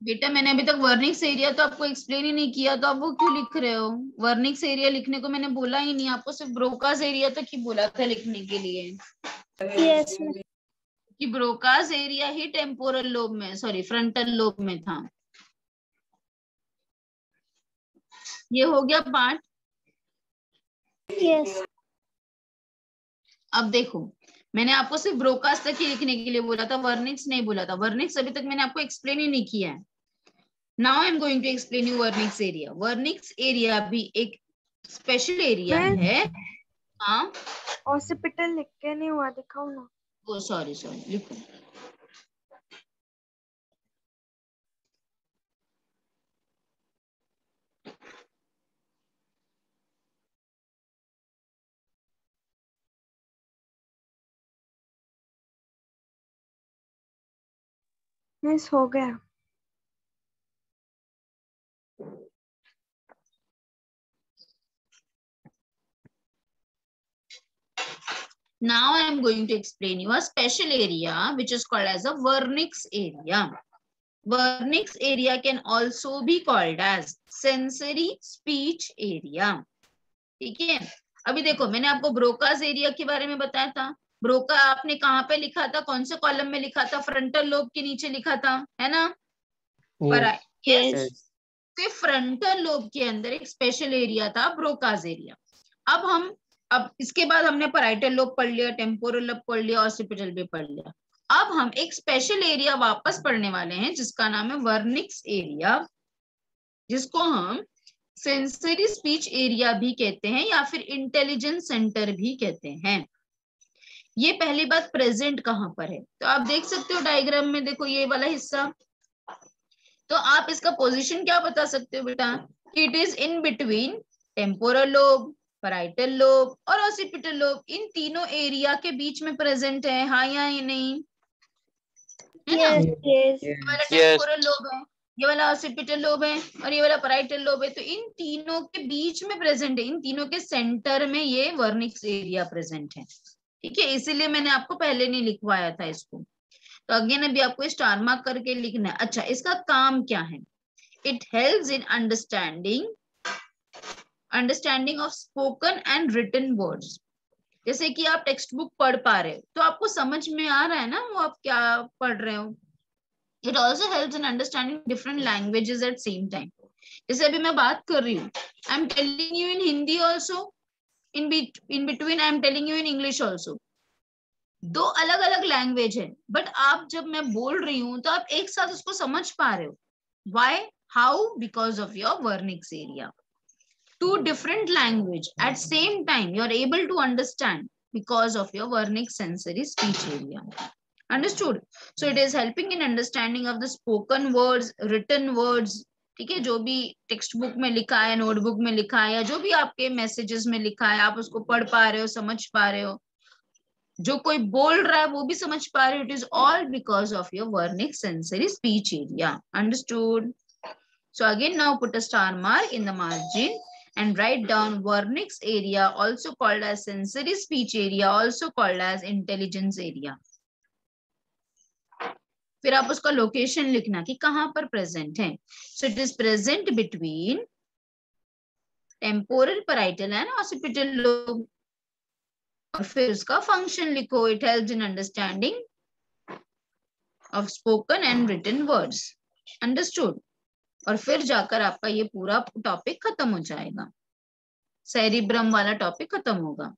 बेटा। मैंने अभी तक वर्निक्स एरिया तो आपको एक्सप्लेन ही नहीं किया, तो आप वो क्यों लिख रहे हो? वर्निक्स एरिया लिखने को मैंने बोला ही नहीं आपको, सिर्फ ब्रोकास एरिया तक ही बोला था लिखने के लिए। यस कि ब्रोकास एरिया ही टेम्पोरल लोब में, सॉरी फ्रंटल लोब में था। ये हो गया पार्ट। यस। अब देखो, मैंने आपको सिर्फ ब्रोकास तक ही लिखने के लिए बोला था, वर्निक्स नहीं बोला था। वर्निक्स अभी तक मैंने आपको एक्सप्लेन ही नहीं किया है। Now I am going to explain you Wernicke's area. Wernicke's area भी एक स्पेशल एरिया है। हाँ, हॉस्पिटल लिख के नहीं हुआ, दिखाओ ना। ओ सॉरी लिखो। मिस हो गया। Now I am going to explain you a special area which is called as a vernix area. Vernix area can also be called as sensory speech area. ठीक है, अभी देखो मैंने आपको ब्रोकास एरिया के बारे में बताया था। ब्रोका आपने कहाँ पे लिखा था, कौन से कॉलम में लिखा था? फ्रंटल लोब के नीचे लिखा था, है ना? फ्रंटल लोब के अंदर एक स्पेशल एरिया था ब्रोकास एरिया। अब हम अब इसके बाद हमने पैराइटल लोब पढ़ लिया, टेम्पोरल लोब पढ़ लिया, ऑसिपिटल भी पढ़ लिया। अब हम एक स्पेशल एरिया वापस पढ़ने वाले हैं जिसका नाम है वर्निक्स एरिया, जिसको हम सेंसरी स्पीच एरिया भी कहते हैं या फिर इंटेलिजेंस सेंटर भी कहते हैं। ये पहली बात प्रेजेंट कहां पर है, तो आप देख सकते हो डायग्राम में, देखो ये वाला हिस्सा। तो आप इसका पोजीशन क्या बता सकते हो बेटा, it is in between temporal lobe, parietal lobe और ऑसिपिटल लोब। इन तीनों एरिया के बीच में प्रेजेंट है, हाँ या नहीं, है ना? Yes. ये वाला टेम्पोरल लोब है, ये वाला ऑसिपिटल लोब है और ये वाला पैराइटल लोब है। तो इन तीनों के बीच में प्रेजेंट है, इन तीनों के सेंटर में ये वर्निक्स एरिया प्रेजेंट है। ठीक है, इसीलिए मैंने आपको पहले नहीं लिखवाया था इसको। तो अगेन अभी आपको स्टार मार्क करके लिखना है। अच्छा, इसका काम क्या है? It helps in understanding of spoken and written words. जैसे कि आप टेक्स्ट बुक पढ़ पा रहे हो तो आपको समझ में आ रहा है ना वो आप क्या पढ़ रहे हो। It also helps in understanding different languages at same time. जैसे अभी मैं बात कर रही हूँ, I am telling you in Hindi also, in between I am telling you in English also. दो अलग अलग लैंग्वेज है, बट आप जब मैं बोल रही हूं तो आप एक साथ उसको समझ पा रहे हो। Why? How? Because of your vernix area. Two different language at same time you are able to understand because of your vernix sensory speech area. Understood? So it is helping in understanding of the spoken words, written words. ठीक है, जो भी text book में लिखा है, notebook में लिखा है, या जो भी आपके मैसेजेस में लिखा है, आप उसको पढ़ पा रहे हो, समझ पा रहे हो। जो कोई बोल रहा है वो भी समझ पा रहे हो। It is all because of your Wernicke's sensory speech area. Understood? So again, now put a star mark in the margin and write down vernix area, also called as sensory speech area, also called as intelligence area. फिर आप उसका location लिखना कि कहां पर present है। So it is present between temporal, parietal and occipital lobe. और फिर उसका फंक्शन लिखो, it helps in understanding of spoken and written words. Understood? और फिर जाकर आपका ये पूरा टॉपिक खत्म हो जाएगा, सेरिब्रम वाला टॉपिक खत्म होगा।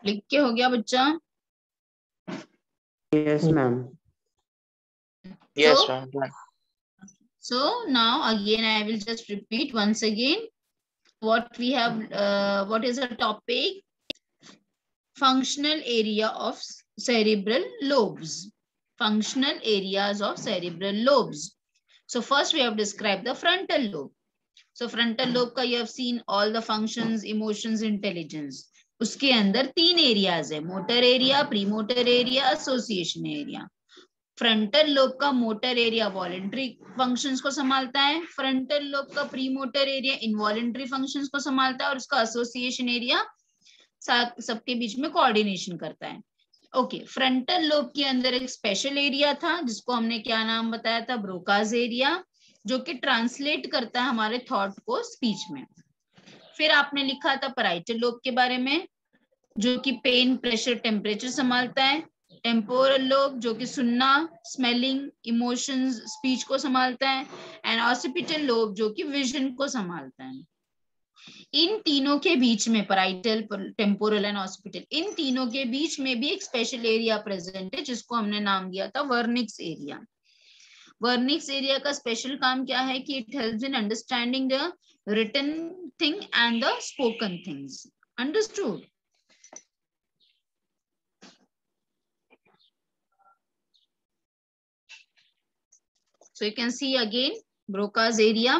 लिख के हो गया बच्चा? Yes, ma'am. Yes, So, ma'am. so now again I will just repeat once again what we have, what is the topic? Functional area of cerebral lobes. Functional areas of cerebral lobes. So first we have described the frontal lobe. So frontal lobe का you have seen all the functions, emotions, intelligence. उसके अंदर 3 areas है, motor area, premotor area, association area. Frontal lobe का motor area voluntary functions को संभालता है, frontal lobe का pre motor area involuntary functions को संभालता है, और उसका एसोसिएशन एरिया सबके बीच में कोऑर्डिनेशन करता है। ओके, फ्रंटल लोब के अंदर एक स्पेशल एरिया था जिसको हमने क्या नाम बताया था? ब्रोकाज एरिया, जो कि ट्रांसलेट करता है हमारे थॉट को स्पीच में। फिर आपने लिखा था पैराइटल लोब के बारे में, जो कि पेन, प्रेशर, टेम्परेचर संभालता है। टेम्पोरल लोब जो कि सुनना, स्मेलिंग, इमोशंस, स्पीच को संभालता है। एंड ऑसिपिटल लोब जो कि विजन को संभालता है। इन तीनों के बीच में, पैराइटल, टेम्पोरल एंड ऑसिपिटल, इन तीनों के बीच में भी एक स्पेशल एरिया प्रेजेंट है जिसको हमने नाम दिया था वर्निक्स एरिया। वर्निक्स एरिया का स्पेशल काम क्या है कि it helps in understanding the written thing and the spoken things. Understood? So you can see again Broca's area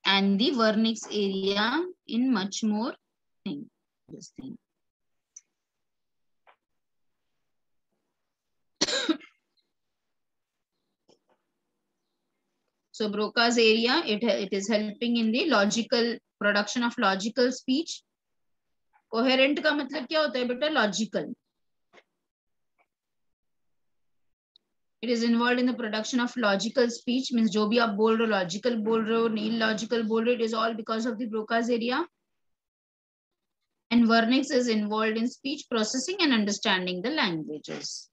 and the Wernicke's area in much more thing. This thing. So Broca's area, it is helping in the logical production of logical speech. Coherent का मतलब क्या होता है बेटा? Logical. It is involved in the production of logical speech, means जो भी आप बोल रहे हो, logical बोल रहे हो, illogical बोल रहे हो, it is all because of the Broca's area. And Wernicke's is involved in speech processing and understanding the languages.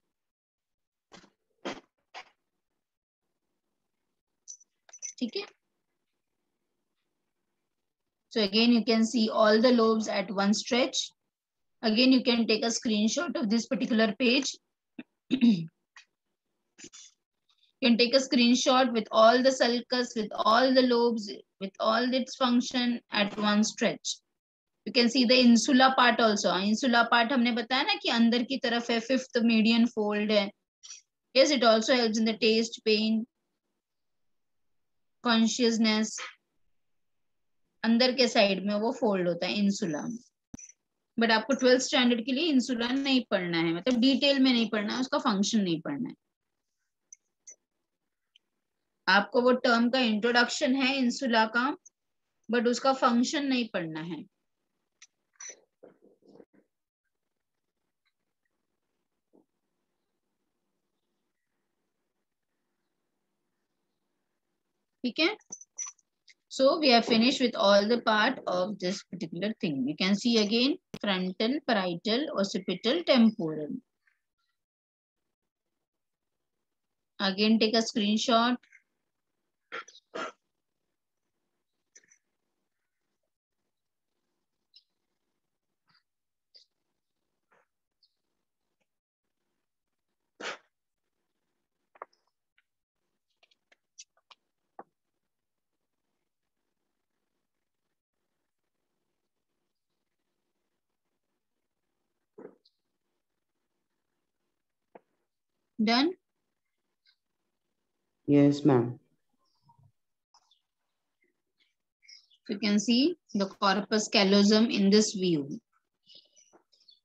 ठीक है? So again, you can see all the lobes at one stretch. Again, you can take a screenshot of this particular page. You can take a screenshot with all the sulcus, with all the lobes, with all its function at one stretch. You can see the insula part also. Insula part हमने बताया ना कि अंदर की तरफ है, fifth median fold है. Yes, it also helps in the taste, pain, consciousness. अंदर के साइड में वो फोल्ड होता है इंसुला. बट आपको 12th स्टैंडर्ड के लिए इंसुला नहीं पढ़ना है, मतलब डिटेल में नहीं पढ़ना है, उसका फंक्शन नहीं पढ़ना है. आपको वो टर्म का इंट्रोडक्शन है इंसुला का, बट उसका फंक्शन नहीं पढ़ना है. ठीक है? So we have finished with all the part of this particular thing. You can see again frontal, parietal, occipital, temporal. Again take a screenshot. Done? Yes, ma'am. You can see the corpus callosum in this view.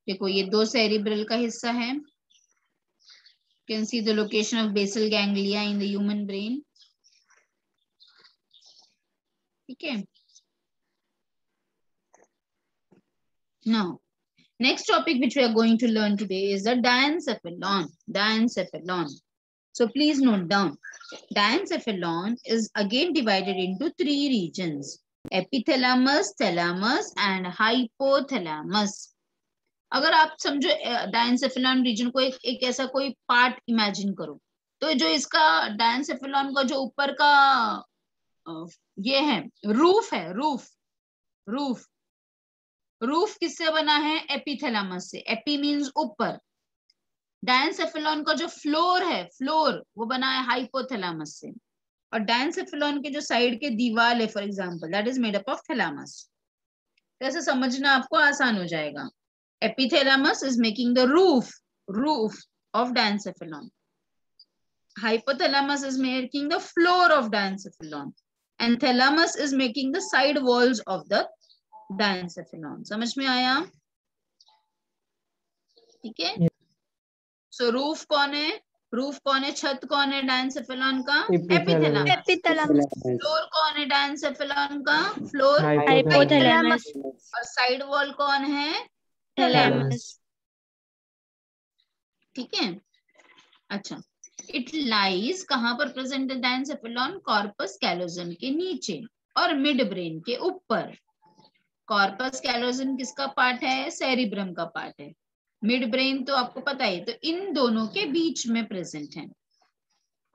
देखो ये दो cerebral का हिस्सा है. You can see the location of basal ganglia in the human brain. ठीक है? Now, next topic which we are going to learn today is the diencephalon. Diencephalon. So please note down. Diencephalon is again divided into three regions: epithalamus, thalamus, and hypothalamus. अगर आप समझो diencephalon reason को एक ऐसा कोई part imagine करो, तो जो इसका डायनसेफेलॉन का जो ऊपर का ये है, रूफ है, रूफ किससे बना है? एपिथैलेमस से. एपी मींस ऊपर. डायनसेफेलॉन का जो फ्लोर है, वो बना है हाइपोथैलेमस से. और डायनसेफेलॉन के जो साइड के दीवार है, for example, that is made up of thalamus. तो ऐसे समझना आपको आसान हो जाएगा. Epithalamus is making the roof of diencephalon. Hypothalamus is making the floor of diencephalon, and thalamus is making the side walls of the diencephalon. समझ में आया? ठीक है? So roof कौन है? छत कौन है डायनसेफेलॉन का? एपिथैलेमस. Epithalamus. फ्लोर कौन है डायनसेफेलॉन का? Floor Hypothalamus. और साइड वॉल कौन है? Thalamus. ठीक है? अच्छा, इट लाइज कहां पर प्रेजेंट है डायनसेफेलॉन? कॉर्पस कैलोजम के नीचे और मिड ब्रेन के ऊपर. कॉर्पस कैलोजम किसका पार्ट है? सेरिब्रम का पार्ट है। मिड ब्रेन तो आपको पता है, तो इन दोनों के बीच में प्रेजेंट है।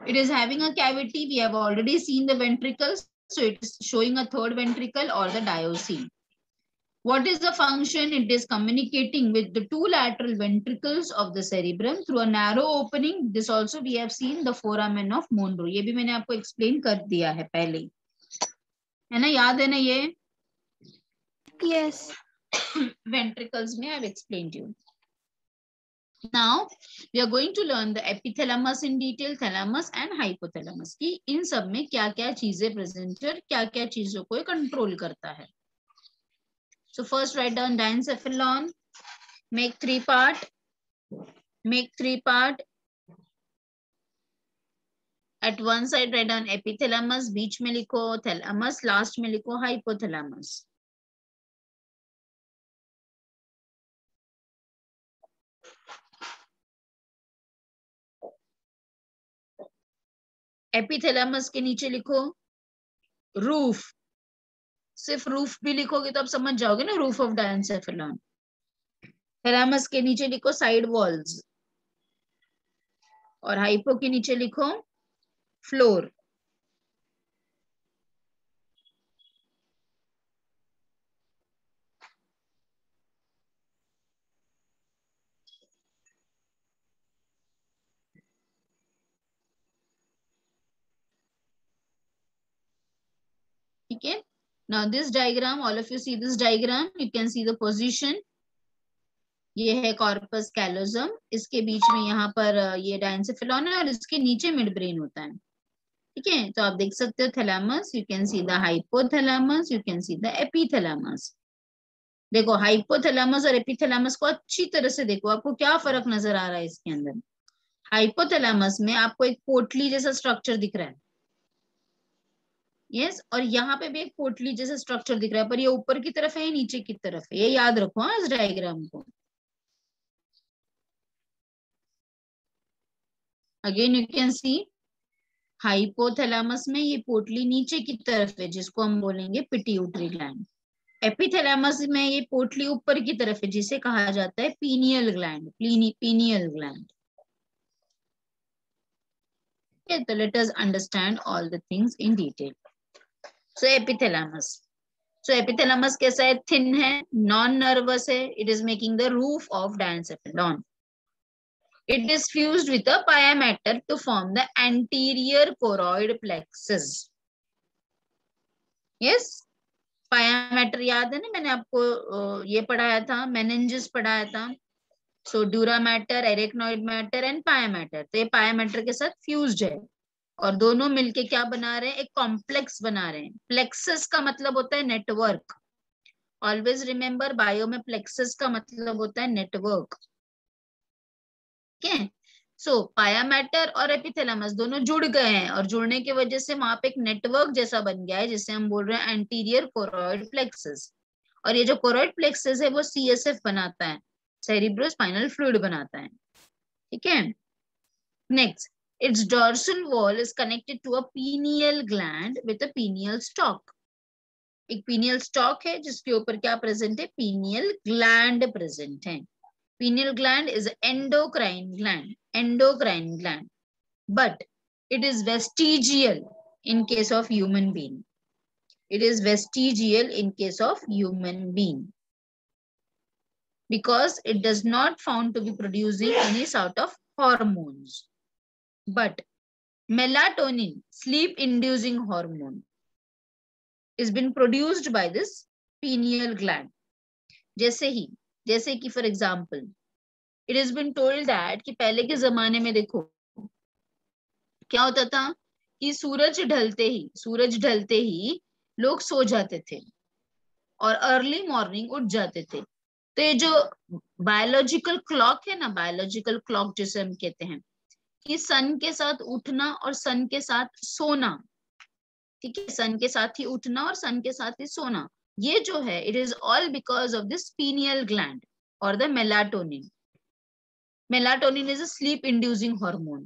It is having a cavity. We have already seen the ventricles, so it is showing a third ventricle or the diocene. What is the function? It is communicating with the two lateral ventricles of the cerebrum through a narrow opening. This also we have seen the foramen of Monro. ये भी मैंने आपको explain कर दिया है पहले, है ना? याद है ना ये? Yes. Ventricles में I have explained you. Now we are going to learn the epithalamus in detail, thalamus and hypothalamus की इन सब में क्या क्या चीजें प्रेजेंट है, क्या क्या चीजों को कंट्रोल करता है. So first write down diencephalon, make three part. At one side write down epithalamus, बीच में लिखो thalamus, last में लिखो hypothalamus. एपिथैलेमस के नीचे लिखो रूफ. सिर्फ रूफ भी लिखोगे तो आप समझ जाओगे ना, रूफ ऑफ डायनसेफेलॉन. थैलेमस के नीचे लिखो साइड वॉल्स, और हाइपो के नीचे लिखो फ्लोर. ठीक है. Now this diagram, all of you see this diagram, you can see the position. ये है कॉर्पस कैलोजम, इसके बीच में यहाँ पर ये डायनसेफेलॉन है और इसके नीचे मिड ब्रेन होता है. ठीक है, तो आप देख सकते हो thalamus, you can see the hypothalamus, you can see the epithalamus. देखो हाइपोथैलेमस और एपिथैलेमस को अच्छी तरह से देखो, आपको क्या फर्क नजर आ रहा है इसके अंदर. हाइपोथैलेमस में आपको एक पोटली जैसा स्ट्रक्चर दिख रहा है. यस, और यहाँ पे भी एक पोटली जैसा स्ट्रक्चर दिख रहा है, पर ये ऊपर की तरफ है, नीचे की तरफ है, ये याद रखो हाँ इस डायग्राम को. Again you can C hypothalamus में ये पोटली नीचे की तरफ है, जिसको हम बोलेंगे पिट्यूटरी ग्लैंड. एपिथैलेमस में ये पोटली ऊपर की तरफ है, जिसे कहा जाता है पीनियल ग्लैंड. Pineal gland. तो let us understand all the things in detail. So epithalamus कैसा है? थिन है, नॉन नर्वस है. It is making the roof of diencephalon. It is fused with a pia mater to form the anterior choroid plexus. Yes, pia mater याद है ना, मैंने आपको ये पढ़ाया था, meninges पढ़ाया था. So dura mater, arachnoid mater and pia mater. तो ये pia mater के साथ fused है और दोनों मिलके क्या बना रहे हैं? एक कॉम्प्लेक्स बना रहे हैं. प्लेक्सस का मतलब होता है नेटवर्क. ऑलवेज रिमेम्बर, बायो में प्लेक्सस का मतलब होता है नेटवर्क. सो पाया मैटर और एपिथैलेमस दोनों जुड़ गए हैं, और जुड़ने की वजह से वहां पे एक नेटवर्क जैसा बन गया है, जिसे हम बोल रहे हैं एंटीरियर कोरॉइड प्लेक्सस. और ये जो कोरॉइड प्लेक्सस है वो सीएसएफ बनाता है, सेरिब्रोस्पाइनल फ्लूइड बनाता है. ठीक है. Next, it's dorsal wall is connected to a pineal gland with a pineal stalk. एक पीनियल स्टॉक है जिसके ऊपर क्या प्रेजेंट है? पीनियल ग्लैंड प्रेजेंट है. Pineal gland is endocrine gland, but it is vestigial in case of human being. It is vestigial in case of human being because it does not found to be producing any sort of hormones. But melatonin, sleep-inducing hormone, is been produced by this pineal gland. जैसे कि for example it is been told that कि पहले के जमाने में देखो क्या होता था कि सूरज ढलते ही लोग सो जाते थे और अर्ली मॉर्निंग उठ जाते थे. तो ये जो बायोलॉजिकल क्लॉक है ना, बायोलॉजिकल क्लॉक जिसे हम कहते हैं, कि सन के साथ उठना और सन के साथ सोना. ठीक है, सन के साथ ही उठना और सन के साथ ही सोना, ये जो है it is all because of this pineal gland और the melatonin. Melatonin is a sleep inducing hormone.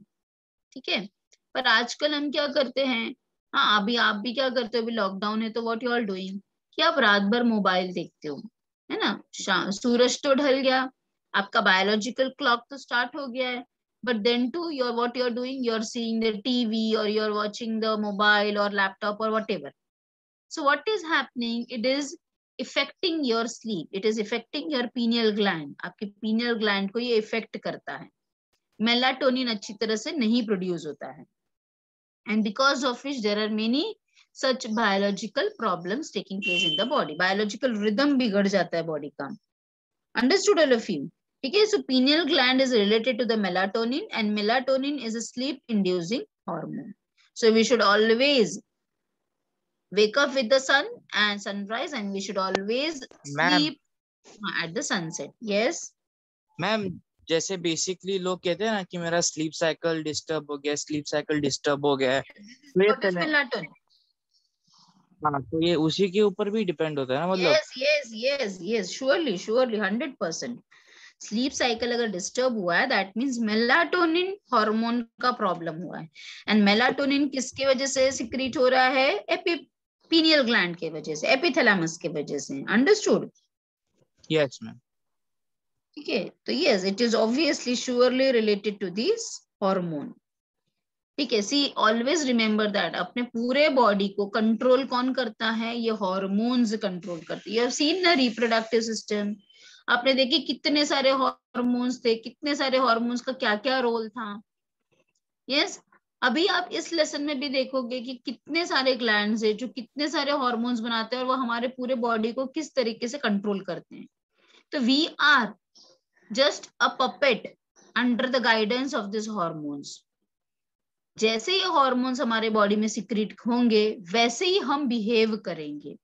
ठीक है, पर आजकल हम क्या करते हैं, हाँ अभी आप भी क्या करते हो, अभी लॉकडाउन है तो व्हाट यू आर डूइंग, कि आप रात भर मोबाइल देखते हो, है ना, सूरज तो ढल गया, आपका बायोलॉजिकल क्लॉक तो स्टार्ट हो गया है, but then too what you're doing, you're seeing the TV or you're watching the mobile or laptop or whatever. So what is happening, it is affecting your sleep, it is affecting your pineal gland, आपके pineal gland को ये affect करता है, melatonin अच्छी तरह से नहीं produce होता है, and because of which there are many such biological problems taking place in the body, biological rhythm बिगड़ जाता है body का. Understood all of you? ठीक है, so pineal gland is related to the melatonin and melatonin is a sleep inducing hormone. So we should always wake up with the sun and sunrise and we should always sleep at the sunset. Yes? Ma'am जैसे basically लोग कहते हैं ना कि मेरा sleep cycle disturb हो गया, sleep cycle disturb हो गया है, What is melatonin? हाँ, तो ये उसी के ऊपर भी डिपेंड होता है ना, मतलब Yes, surely 100%. स्लीप साइकिल अगर डिस्टर्ब हुआ है दैट मींस मेलाटोनिन हार्मोन का प्रॉब्लम हुआ है, एंड मेलाटोनिन किसकी वजह से सिक्रीट हो रहा है, पीनियल ग्लैंड के वजह से, एपिथैलेमस के वजह से. अंडरस्टूड? Yes ma'am. ठीक है, तो yes it is obviously surely related to this hormone. ठीक है, सी ऑलवेज रिमेम्बर दैट अपने पूरे बॉडी को कंट्रोल कौन करता है, ये हार्मोन्स कंट्रोल करते हैं. You have seen the reproductive system, आपने देखी कितने सारे हार्मोन्स थे, कितने सारे हार्मोन्स का क्या क्या रोल था. यस, अभी आप इस लेसन में भी देखोगे कि कितने सारे ग्लैंड्स है जो कितने सारे हार्मोन्स बनाते हैं और वो हमारे पूरे बॉडी को किस तरीके से कंट्रोल करते हैं. तो we are just a puppet under the guidance of this hormones. जैसे ये हार्मोन्स हमारे बॉडी में सिक्रीट होंगे वैसे ही हम बिहेव करेंगे,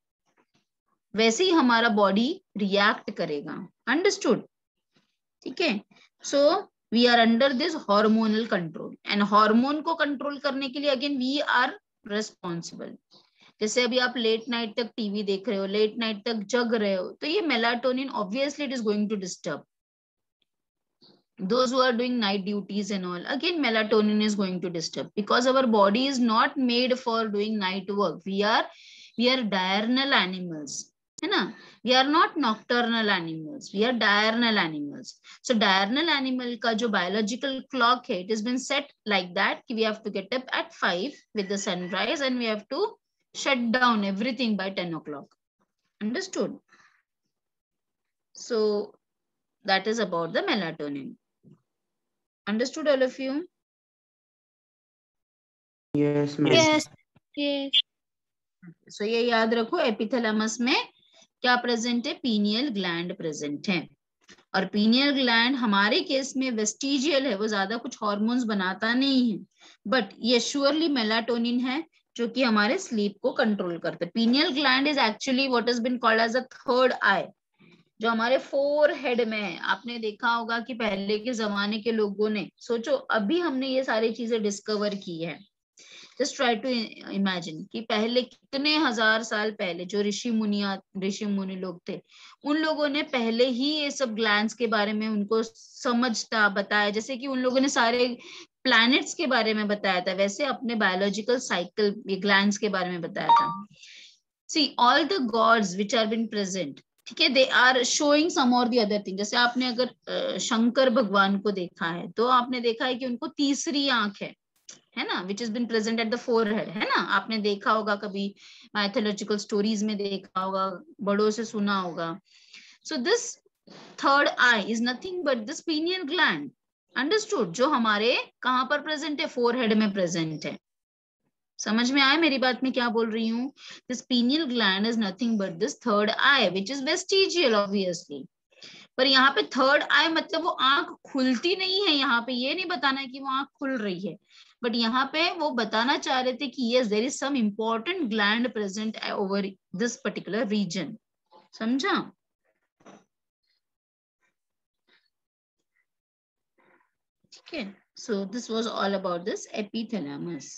वैसे ही हमारा बॉडी रिएक्ट करेगा. अंडरस्टूड? ठीक है, so we are under this hormonal control and hormone को कंट्रोल करने के लिए अगेन वी आर रिस्पॉन्सिबल. जैसे अभी आप लेट नाइट तक टीवी देख रहे हो, लेट नाइट तक जग रहे हो, तो ये melatonin obviously it is going to disturb. Those who are doing night duties and all, again melatonin is going to disturb because our body is not made for doing night work. We are diurnal animals, है ना, we are not nocturnal animals, we are diurnal animals. So diurnal animal का जो biological clock है, it has been set like that कि we have to get up at 5 with the sunrise and we have to shut down everything by 10 o'clock. Understood? So that is about the melatonin. Understood all of you? Yes, ma'am. Yes. So ये याद रखो, epithalamus में क्या present है, pineal gland present है. और pineal gland हमारे case में वेस्टिजियल है, वो ज्यादा कुछ हार्मोन्स बनाता नहीं है, बट ये श्योरली मेलाटोनिन है जो कि हमारे स्लीप को कंट्रोल करता है. Pineal gland is actually what has been called as a third eye, जो हमारे फोरहेड में है. आपने देखा होगा कि पहले के जमाने के लोगों ने, सोचो अभी हमने ये सारी चीजें डिस्कवर की है, जस्ट ट्राई टू इमेजिन कि पहले कितने हजार साल पहले जो ऋषि मुनि लोग थे, उन लोगों ने पहले ही ये सब ग्लैंड्स के बारे में उनको समझता बताया, जैसे कि उन लोगों ने सारे प्लैनेट्स के बारे में बताया था, वैसे अपने बायोलॉजिकल साइकिल ये ग्लैंड्स के बारे में बताया था. See all the gods which are been present, ठीक है, दे आर शोइंग सम और द अदर थिंग. जैसे आपने अगर शंकर भगवान को देखा है तो आपने देखा है कि उनको तीसरी आंख है ना, which is been present at the forehead, है ना. आपने देखा होगा कभी माइथोलॉजिकल स्टोरीज में, देखा होगा, बड़ों से सुना होगा. So this third I is nothing but this pineal gland. Understood? जो हमारे कहाँ पर प्रेजेंट है, फोरहेड में प्रेजेंट है. समझ में आया मेरी बात में क्या बोल रही हूँ? This pineal gland is nothing but this third I which is vestigial obviously. पर यहाँ पे थर्ड आई मतलब वो आंख खुलती नहीं है, यहाँ पे ये नहीं बताना है कि वो आंख खुल रही है, बट यहाँ पे वो बताना चाह रहे थे कि yes there is some important gland present over this particular region. समझा? ठीक है, so this was all about this epithalamus.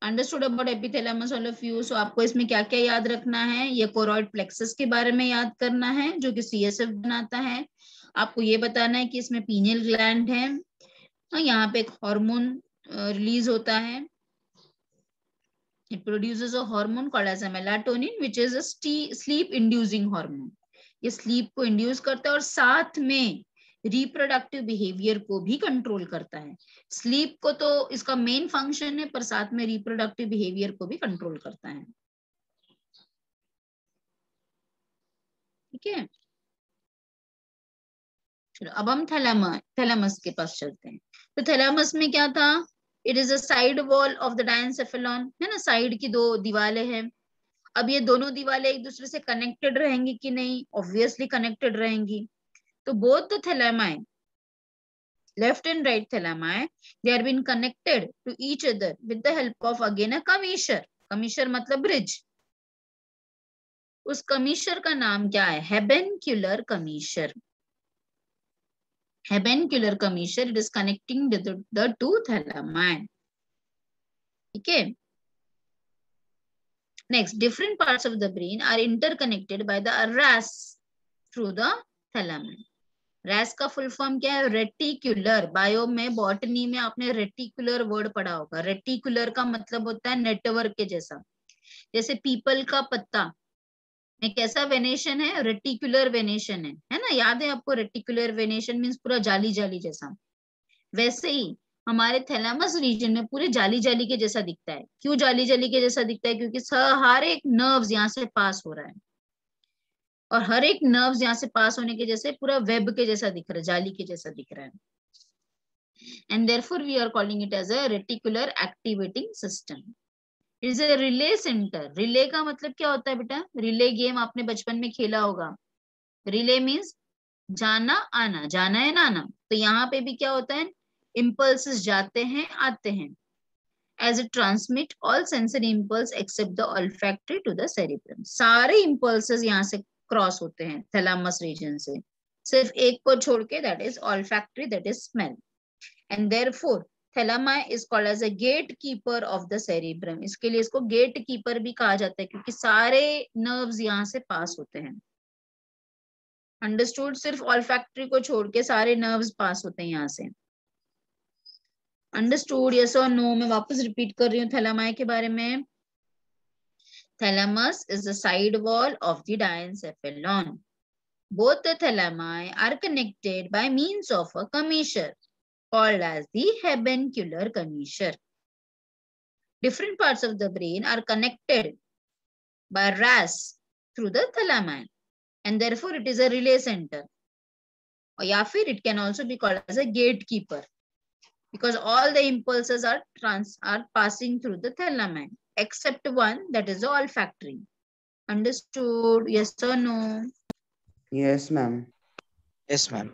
Understood about epithalamus all of you? So आपको इसमें क्या क्या याद रखना है, ये कोरॉइड प्लेक्सस के बारे में याद करना है जो कि CSF बनाता है. आपको ये बताना है कि इसमें पीनियल ग्लैंड है, यहाँ पे एक हार्मोन रिलीज होता है, It produces a hormone called as a melatonin, which is a sleep inducing hormone. ये sleep को induce करता है और साथ में रिप्रोडक्टिव बिहेवियर को भी कंट्रोल करता है. स्लीप को तो इसका मेन फंक्शन है, पर साथ में रिप्रोडक्टिव बिहेवियर को भी कंट्रोल करता है. ठीक है, चलो अब हम थैलेमस के पास चलते हैं. तो थैलेमस में क्या था? It is a side wall of the diencephalon, है ना, साइड की 2 दीवारें हैं. अब ये दोनों दीवारें एक दूसरे से कनेक्टेड रहेंगी कि नहीं? ऑब्वियसली कनेक्टेड रहेंगी. तो both the thalami, left and right thalami, they are been connected to each other with the help of again a commissure. Commissure मतलब bridge. उस कमीशर का नाम क्या है? हेबेनक्यूलर कमीशर. हेबेनक्यूलर कमीशर, it is connecting the 2 thalami. ठीक है. Next, different parts of the brain are interconnected by the RAS through the thalami. रैस का full form क्या है? रेटिकुलर. बायो में, बॉटनी में आपने रेटिकुलर वर्ड पढ़ा होगा. रेटिकुलर का मतलब होता है नेटवर्क के जैसा. जैसे पीपल का पत्ता में कैसा वेनेशन है? रेटिकुलर वेनेशन है ना? याद है आपको? रेटिकुलर वेनेशन मींस पूरा जाली जाली जैसा. वैसे ही हमारे थैलेमस रीजन में पूरे जाली जाली के जैसा दिखता है. क्यों जाली जाली के जैसा दिखता है? क्योंकि हर एक नर्व्स यहाँ से पास हो रहा है, और हर एक नर्व्स यहाँ से पास होने के जैसे पूरा वेब के जैसा दिख रहा है, जाली के जैसा दिख रहा है. And therefore we are calling it as a reticular activating system. It is a relay centre. Relay का मतलब क्या होता है बेटा? रिले गेम आपने बचपन में खेला होगा. रिले मीन्स जाना आना, जाना है ना आना. तो यहाँ पे भी क्या होता है? इम्पल्सेस जाते हैं आते हैं. As it transmit all sensory impulse except the olfactory to the cerebrum. सारे impulses यहाँ से क्रॉस होते हैं थैलेमस रीजन से, सिर्फ एक को छोड़ के, that is olfactory, that is smell. And therefore thalami is called as a gatekeeper of the cerebrum. इसके लिए इसको gatekeeper भी कहा जाता है क्योंकि सारे nerves यहाँ से पास होते हैं. Understood? सिर्फ olfactory को छोड़ के सारे nerves पास होते हैं यहाँ से. Understood? Yes or no? मैं वापस रिपीट कर रही हूँ थैलेमाई के बारे में. Thalamus is the side wall of the diencephalon. Both the thalami are connected by means of a commissure called as the hebencular commissure. Different parts of the brain are connected by RAS through the thalami, and therefore it is a relay center. Or या फिर it can also be called as a gatekeeper, because all the impulses are passing through the thalami except one, that is the olfactory. Understood? Yes or no? Yes, ma'am. Yes, ma'am.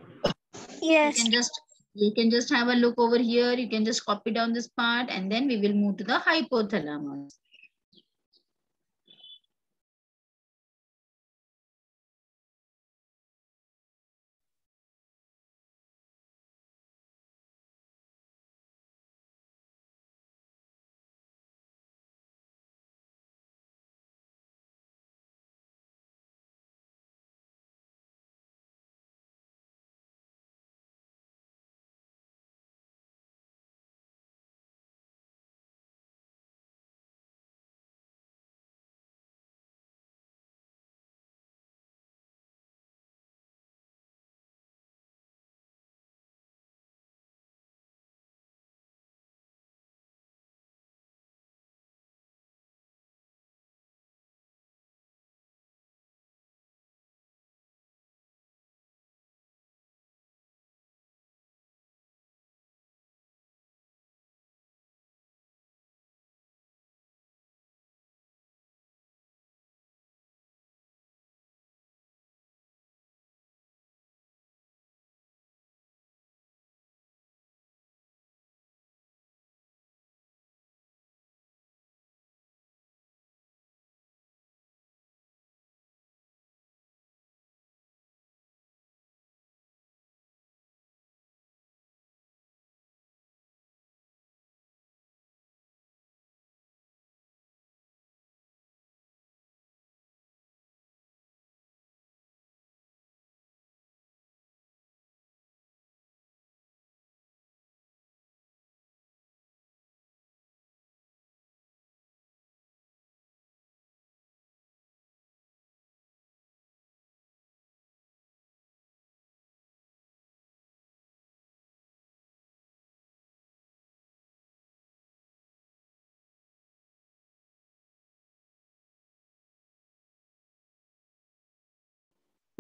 Yes. You can just have a look over here. You can just copy down this part, and then we will move to the hypothalamus.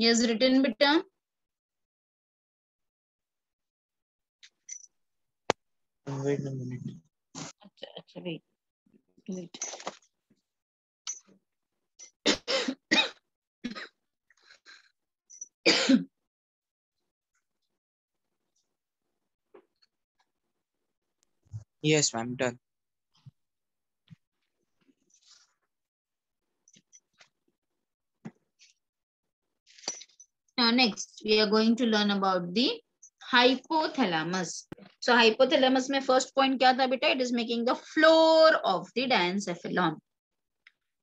Yes, written beta. Wait a minute. अच्छा wait. Yes, ma'am, done. Now next we are going to learn about the hypothalamus. So hypothalamus में first point क्या था बेटा? It is making the floor of the diencephalon.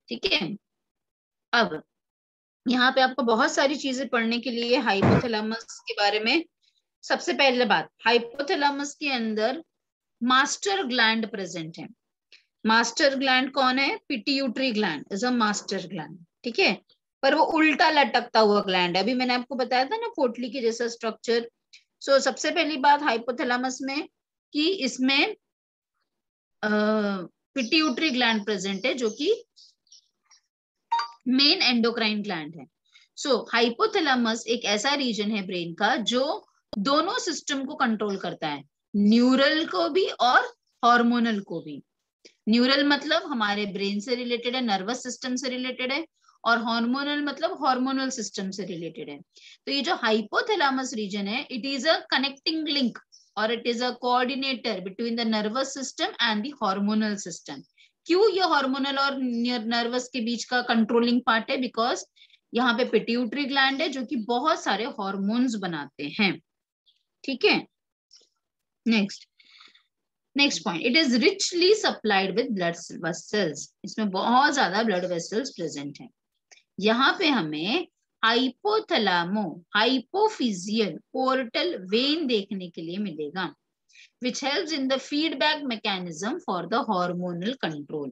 ठीक है. अब यहाँ पे आपको बहुत सारी चीजें पढ़ने के लिए हाइपोथैलेमस के बारे में. सबसे पहले बात, हाइपोथैलेमस के अंदर मास्टर ग्लैंड प्रेजेंट है. मास्टर ग्लैंड कौन है? Pituitary gland is a master gland. ठीक है, पर वो उल्टा लटकता हुआ ग्लैंड है. अभी मैंने आपको बताया था ना पोटली के जैसा स्ट्रक्चर. सो सबसे पहली बात हाइपोथैलेमस में कि इसमें पिट्यूटरी ग्लैंड प्रेजेंट है जो कि मेन एंडोक्राइन ग्लैंड है. सो हाइपोथैलेमस एक ऐसा रीजन है ब्रेन का जो दोनों सिस्टम को कंट्रोल करता है, न्यूरल को भी और हार्मोनल को भी. न्यूरल मतलब हमारे ब्रेन से रिलेटेड है, नर्वस सिस्टम से रिलेटेड है, और हार्मोनल मतलब हार्मोनल सिस्टम से रिलेटेड है. तो ये जो हाइपोथैलेमस रीजन है, it is a connecting link और it is a coordinator between the nervous system and the hormonal system. क्यों ये हार्मोनल और नर्वस के बीच का कंट्रोलिंग पार्ट है? बिकॉज यहाँ पे पिट्यूटरी ग्लैंड है जो कि बहुत सारे हार्मोन्स बनाते हैं. ठीक है, next point, it is richly supplied with blood vessels. इसमें बहुत ज्यादा ब्लड वेसल्स प्रेजेंट है. यहाँ पे हमें हाइपोथैलेमो हाइपोफिजियल पोर्टल वेन देखने के लिए मिलेगा, which helps in the feedback mechanism for the hormonal control.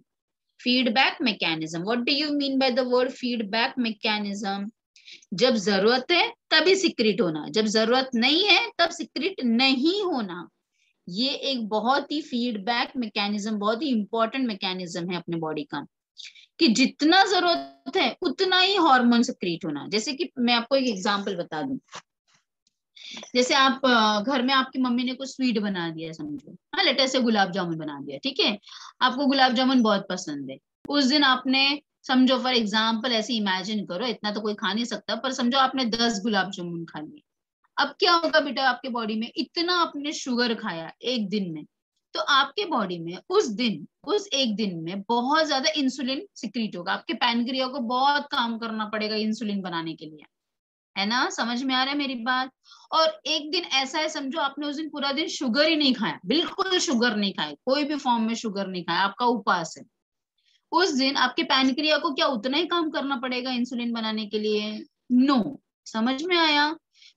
Feedback mechanism. What do you mean by the word feedback mechanism? जब जरूरत है तभी सिक्रेट होना, जब जरूरत नहीं है तब सिक्रेट नहीं होना. ये एक बहुत ही फीडबैक मैकेनिज्म, बहुत ही इंपॉर्टेंट मैकेनिज्म है अपने बॉडी का, कि जितना जरूरत है उतना ही हार्मोन सिक्रेट होना. जैसे कि मैं आपको एक एग्जांपल बता दूं. जैसे आप घर में आपकी मम्मी ने कुछ स्वीट बना दिया, समझो, हाँ, लेटर से गुलाब जामुन बना दिया. ठीक है, आपको गुलाब जामुन बहुत पसंद है. उस दिन आपने, समझो फॉर एग्जांपल, ऐसे इमेजिन करो, इतना तो कोई खा नहीं सकता, पर समझो आपने 10 गुलाब जामुन खा लिए. अब क्या होगा बेटा, आपके बॉडी में इतना आपने शुगर खाया एक दिन में, तो आपके बॉडी में उस एक दिन में बहुत ज्यादा इंसुलिन सिक्रीट होगा. आपके पैनक्रिया को बहुत काम करना पड़ेगा इंसुलिन बनाने के लिए, है ना? समझ में आ रहा है मेरी बात? और एक दिन ऐसा है, समझो आपने उस दिन पूरा दिन शुगर ही नहीं खाया, बिल्कुल शुगर नहीं खाया, कोई भी फॉर्म में शुगर नहीं खाया, आपका उपवास है. उस दिन आपके पैनक्रिया को क्या उतना ही काम करना पड़ेगा इंसुलिन बनाने के लिए? नो. समझ में आया?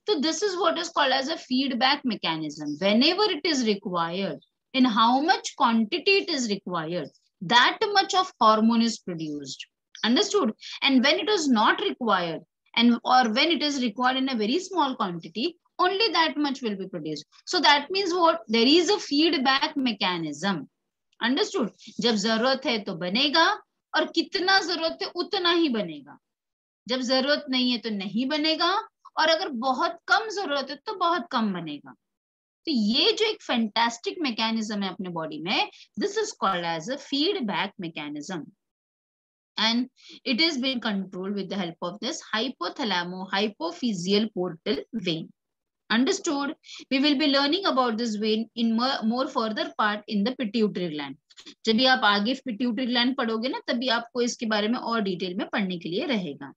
तो this is what is called as a feedback mechanism. Whenever it is required, in how much quantity it is required, that much of hormone is produced. Understood? And when it is not required, and or when it is required in a very small quantity, only that much will be produced. So that means what? There is a feedback mechanism. Understood? जब जरूरत है तो बनेगा, और कितना जरूरत है उतना ही बनेगा. जब जरूरत नहीं है तो नहीं बनेगा, और अगर बहुत कम जरूरत है तो बहुत कम बनेगा. तो ये जो एक फैंटास्टिक मैकेनिज्म है अपने बॉडी में, this is called as a feedback mechanism, and it is being controlled with the help of this hypothalamo hypophyseal portal vein. Understood? We will be learning about this vein in more further part in the pituitary gland. जब भी आप आगे pituitary gland पढ़ोगे ना, तभी आपको इसके बारे में और डिटेल में पढ़ने के लिए रहेगा.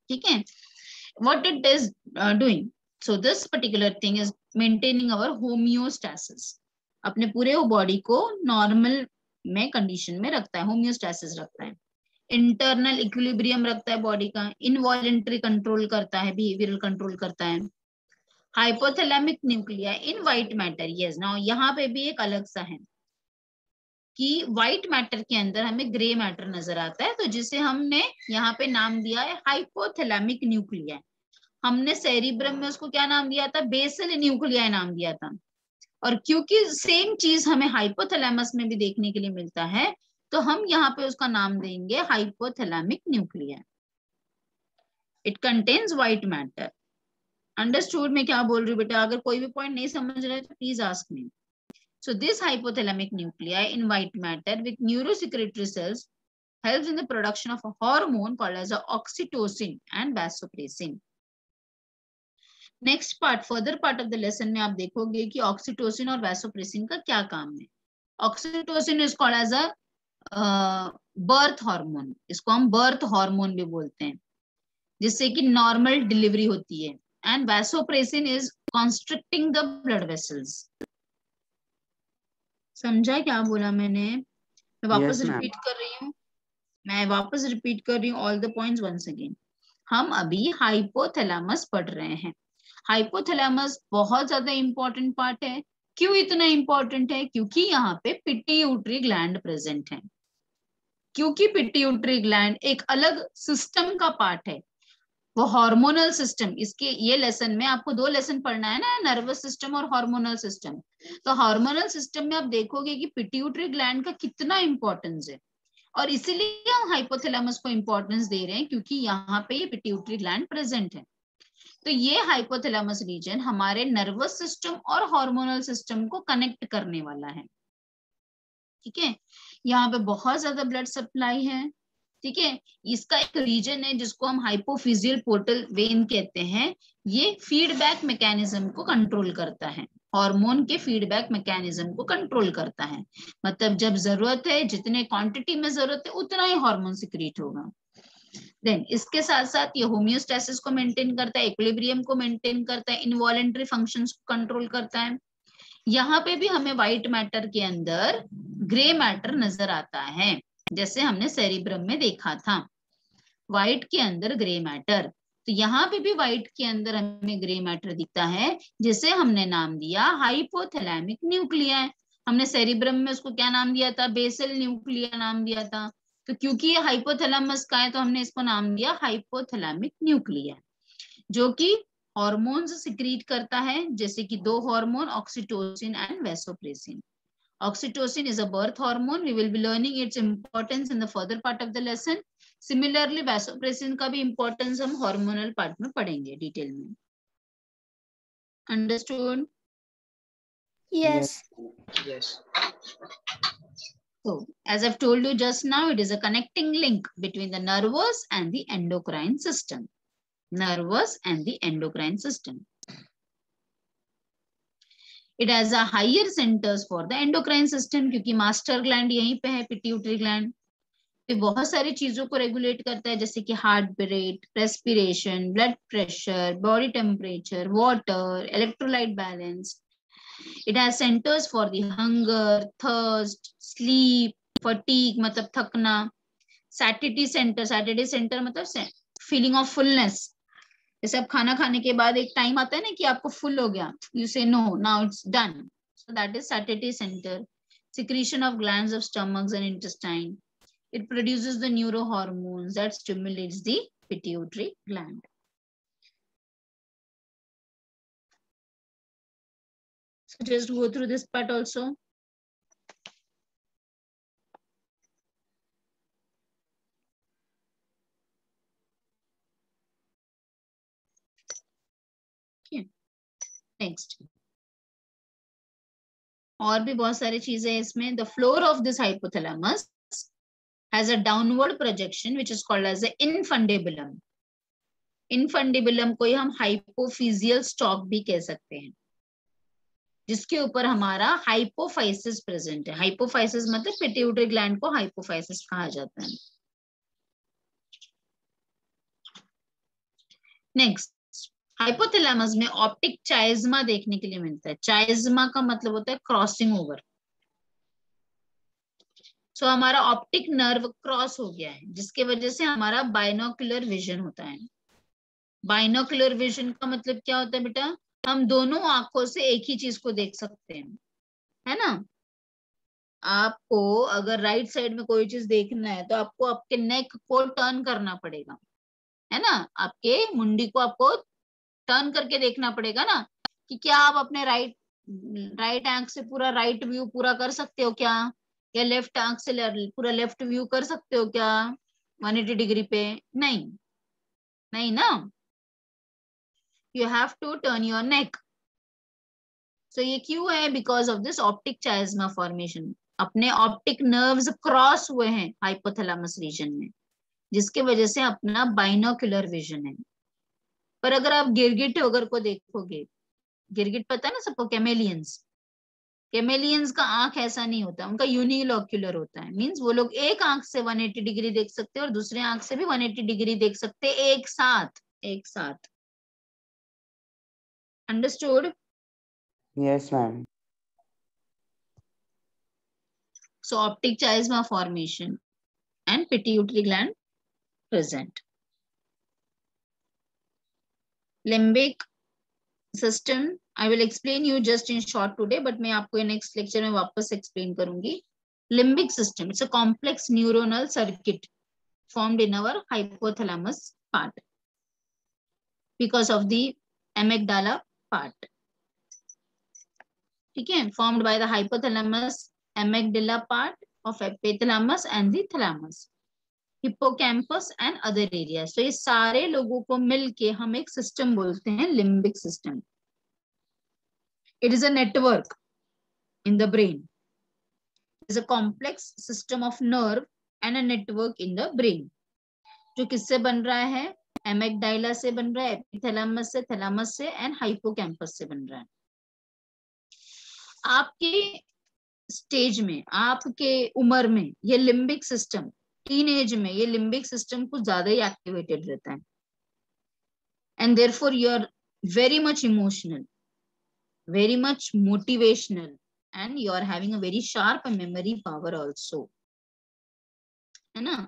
ठीक है, what it is doing. So this particular thing is maintaining our homeostasis. अपने पूरे बॉडी को नॉर्मल में कंडीशन में रखता है, होम्योस्टैसिस रखता है, इंटरनल इक्विलिब्रियम रखता है बॉडी का, इनवॉलेंटरी कंट्रोल करता है, बिहेवियरल कंट्रोल करता है. Hypothalamic nuclei in white matter. Yes, now यहाँ पे भी एक अलग सा है कि व्हाइट मैटर के अंदर हमें ग्रे मैटर नजर आता है, तो जिसे हमने यहाँ पे नाम दिया है हाइपोथैलेमिक न्यूक्लिया. हमने सेरिब्रम में उसको क्या नाम दिया था? बेसल न्यूक्लिया नाम दिया था. और क्योंकि सेम चीज हमें हाइपोथैलेमस में भी देखने के लिए मिलता है, तो हम यहाँ पे उसका नाम देंगे hypothalamic nuclei. It contains white matter. Understood मैं क्या बोल रही हूँ बेटा? अगर कोई भी पॉइंट नहीं समझ रहे तो please ask me. So this hypothalamic nuclei in white matter with neurosecretory cells helps in the production of a hormone called as a oxytocin and vasopressin. Next part, further part of the lesson में आप देखोगे कि oxytocin और vasopressin का क्या काम है। Oxytocin is called as a birth hormone, इसको हम birth hormone भी बोलते हैं, जिससे कि normal delivery होती है। And vasopressin is constricting the blood vessels. समझा क्या बोला मैंने? मैं वापस Yes, ma'am. रिपीट कर रही हूँ, मैं वापस रिपीट कर रही हूँ all the points once again. हम अभी हाइपोथैलेमस पढ़ रहे हैं। हाइपोथैलेमस बहुत ज्यादा इंपॉर्टेंट पार्ट है। क्यों इतना इंपॉर्टेंट है? क्योंकि यहाँ पे पिट्यूटरी ग्लैंड प्रेजेंट है। क्योंकि पिट्यूटरी ग्लैंड एक अलग सिस्टम का पार्ट है, वो हार्मोनल सिस्टम। इसके ये लेसन में आपको 2 लेसन पढ़ना है ना, नर्वस सिस्टम और हार्मोनल सिस्टम। तो हार्मोनल सिस्टम में आप देखोगे कि पिट्यूटरी ग्लैंड का कितना इंपॉर्टेंस है, और इसीलिए हम हाइपोथैलेमस को इंपॉर्टेंस दे रहे हैं क्योंकि यहाँ पे ये पिट्यूटरी ग्लैंड प्रेजेंट है। तो ये हाइपोथैलेमस रीजन हमारे नर्वस सिस्टम और हार्मोनल सिस्टम को कनेक्ट करने वाला है। ठीक है, यहाँ पे बहुत ज्यादा ब्लड सप्लाई है। ठीक है, इसका एक रीजन है जिसको हम हाइपोफिजियल पोर्टल वेन कहते हैं। ये फीडबैक मैकेनिज्म को कंट्रोल करता है, हार्मोन के फीडबैक मैकेनिज्म को कंट्रोल करता है। मतलब जब जरूरत है, जितने क्वांटिटी में जरूरत है उतना ही हार्मोन सिक्रीट होगा। देन इसके साथ साथ ये होमियोस्टेसिस को मेंटेन करता है, इक्विलिब्रियम को मेंटेन करता है, इनवॉलेंटरी फंक्शंस को कंट्रोल करता है। यहाँ पे भी हमें व्हाइट मैटर के अंदर ग्रे मैटर नजर आता है, जैसे हमने सेरिब्रम में देखा था, व्हाइट के अंदर ग्रे मैटर। तो यहाँ पे भी व्हाइट के अंदर हमें ग्रे मैटर दिखता है, जिसे हमने नाम दिया हाइपोथैलेमिक न्यूक्लिया। हमने सेरिब्रम में उसको क्या नाम दिया था? बेसल न्यूक्लिया नाम दिया था। तो क्योंकि ये हाइपोथैलेमस का है तो हमने इसको नाम दिया हाइपोथैलेमिक न्यूक्लिया, जो कि हॉर्मोन्स सिक्रीट करता है, जैसे कि 2 hormone, oxytocin and vasopressin. Oxytocin is a birth hormone. We will be learning its importance in the further part of the lesson. Similarly, vasopressin का भी importance हम hormonal part में पढ़ेंगे डिटेल में। Understood? Yes. Yes. So, as I've told you just now, it is a connecting link between the nervous and the endocrine system. Nervous and the endocrine system. It has a higher centers for the endocrine system, क्योंकि master gland यहीं पे है, pituitary gland. ये बहुत सारी चीजों को regulate करता है, जैसे कि heart rate, respiration, blood pressure, body temperature, water, electrolyte balance. It has centres for the hunger, thirst, sleep, fatigue मतलब थकना, सैटिटी सेंटर मतलब फीलिंग ऑफ फुलनेस। जैसे अब खाना खाने के बाद एक टाइम आता है ना कि आपको फुल हो गया, you say no now it's done, so that is satiety centre. Secretion of glands of stomachs and intestine. It produces the neurohormones that stimulates the pituitary gland. So just go through this part also. Next और भी बहुत सारी चीजें हैं इसमें। The floor of this hypothalamus has a downward projection which is called as infundibulum. Infundibulum को हम hypophyseal stock भी कह सकते हैं, जिसके ऊपर हमारा हाइपोफाइसिस प्रेजेंट है। हाइपोफाइसिस मतलब पिट्यूटरी ग्लैंड को हाइपोफाइसिस कहा जाता है। नेक्स्ट, हाइपोथैलेमस में ऑप्टिक चाइज्मा देखने के लिए मिलता है। चाइज्मा का मतलब होता है क्रॉसिंग ओवर। सो हमारा ऑप्टिक नर्व क्रॉस हो गया है, जिसके वजह से हमारा बाइनोकुलर विजन होता है। बाइनोकुलर विजन का मतलब क्या होता है बेटा? हम दोनों आंखों से एक ही चीज को देख सकते हैं, है ना। आपको अगर राइट साइड में कोई चीज देखना है तो आपको आपके नेक को टर्न करना पड़ेगा, है ना। आपके मुंडी को आपको टर्न करके देखना पड़ेगा ना, कि क्या आप अपने राइट आंख से पूरा राइट व्यू पूरा कर सकते हो क्या, या लेफ्ट आंख से पूरा लेफ्ट व्यू कर सकते हो क्या 180 डिग्री पे? नहीं, नहीं ना, you have to turn your neck. So ये क्यों है? Because of this optic chiasma formation. अपने ऑप्टिक नर्व्स क्रॉस हुए हैं हाइपोथैलेमस रीजन में, जिसके वजह से अपना बाइनोक्युलर विजन है. पर अगर आप गिरगिट वगैरह को देखोगे, गिरगिट पता है ना सबको, कैमेलियंस, कैमेलियंस का आंख ऐसा नहीं होता, उनका यूनिलोक्युलर होता है. मींस वो लोग एक आंख से 180 डिग्री देख सकते हैं और दूसरे आंख से भी 180 डिग्री देख सकते हैं एक साथ, एक साथ. Understood? Yes, ma'am. So optic chiasma formation and pituitary gland present. Limbic system, I will explain you just in short today, but मैं आपको next lecture में वापस explain करूंगी. Limbic system, it's a complex neuronal circuit formed in our hypothalamus part because of the amygdala part. ठीक है, formed by the hypothalamus, amygdala part of epithalamus and the thalamus, hippocampus and other areas. तो ये सारे लोगों को मिलके हम एक सिस्टम बोलते हैं limbic system. It is a network in the brain, it is a complex system of nerve and a network in the brain, जो किससे बन रहा है? एमेग्डाइला से बन रहा है, एपिथैलेमस से, थैलेमस से एंड हाइपोकैम्पस से बन रहा है. आपके स्टेज में, आपके उम्र में ये लिम्बिक सिस्टम, टीनेज में ये लिम्बिक सिस्टम कुछ ज्यादा ही एक्टिवेटेड रहता है. And therefore you are very much emotional, very much motivational, and you are having a very sharp memory power also, है ना.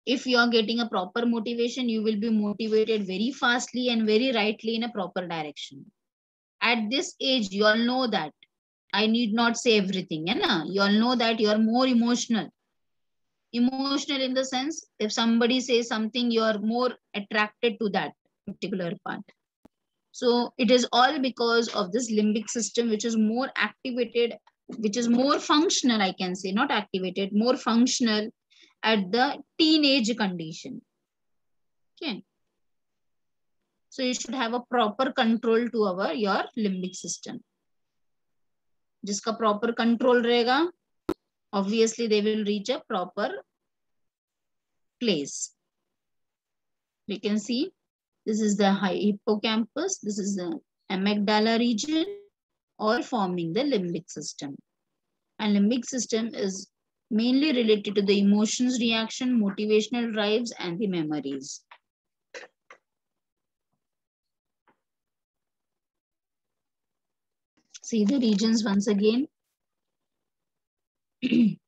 If you are getting a proper motivation, you will be motivated very fastly and very rightly in a proper direction. At this age, you all know that. I need not say everything, है ना. You all know that you are more emotional. Emotional in the sense, if somebody says something, you are more attracted to that particular part. So it is all because of this limbic system, which is more activated, which is more functional, I can say, not activated, more functional at the teenage condition. Okay. So you should have a proper control to your limbic system. जिसका proper control रहेगा, obviously they will reach a proper place. We can see this is the hippocampus, this is the amygdala region, all forming the limbic system. And limbic system is mainly related to the emotions, reaction, motivational drives, and the memories. See the regions once again. In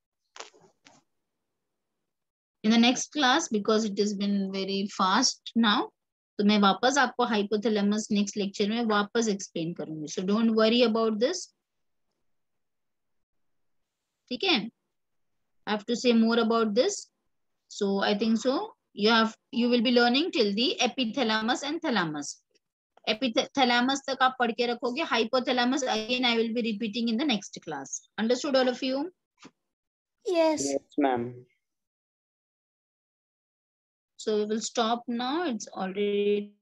the next class, because it has been very fast now, तो मैं वापस आपको hypothalamus next lecture में वापस explain करूंगी. So don't worry about this. ठीक है? I have to say more about this. So I think so. You will be learning till the epithalamus and thalamus. Epithalamus तक आप पढ़ के रखोगे. Hypothalamus again I will be repeating in the next class. Understood all of you? Yes. Yes, ma'am. So we will stop now. It's already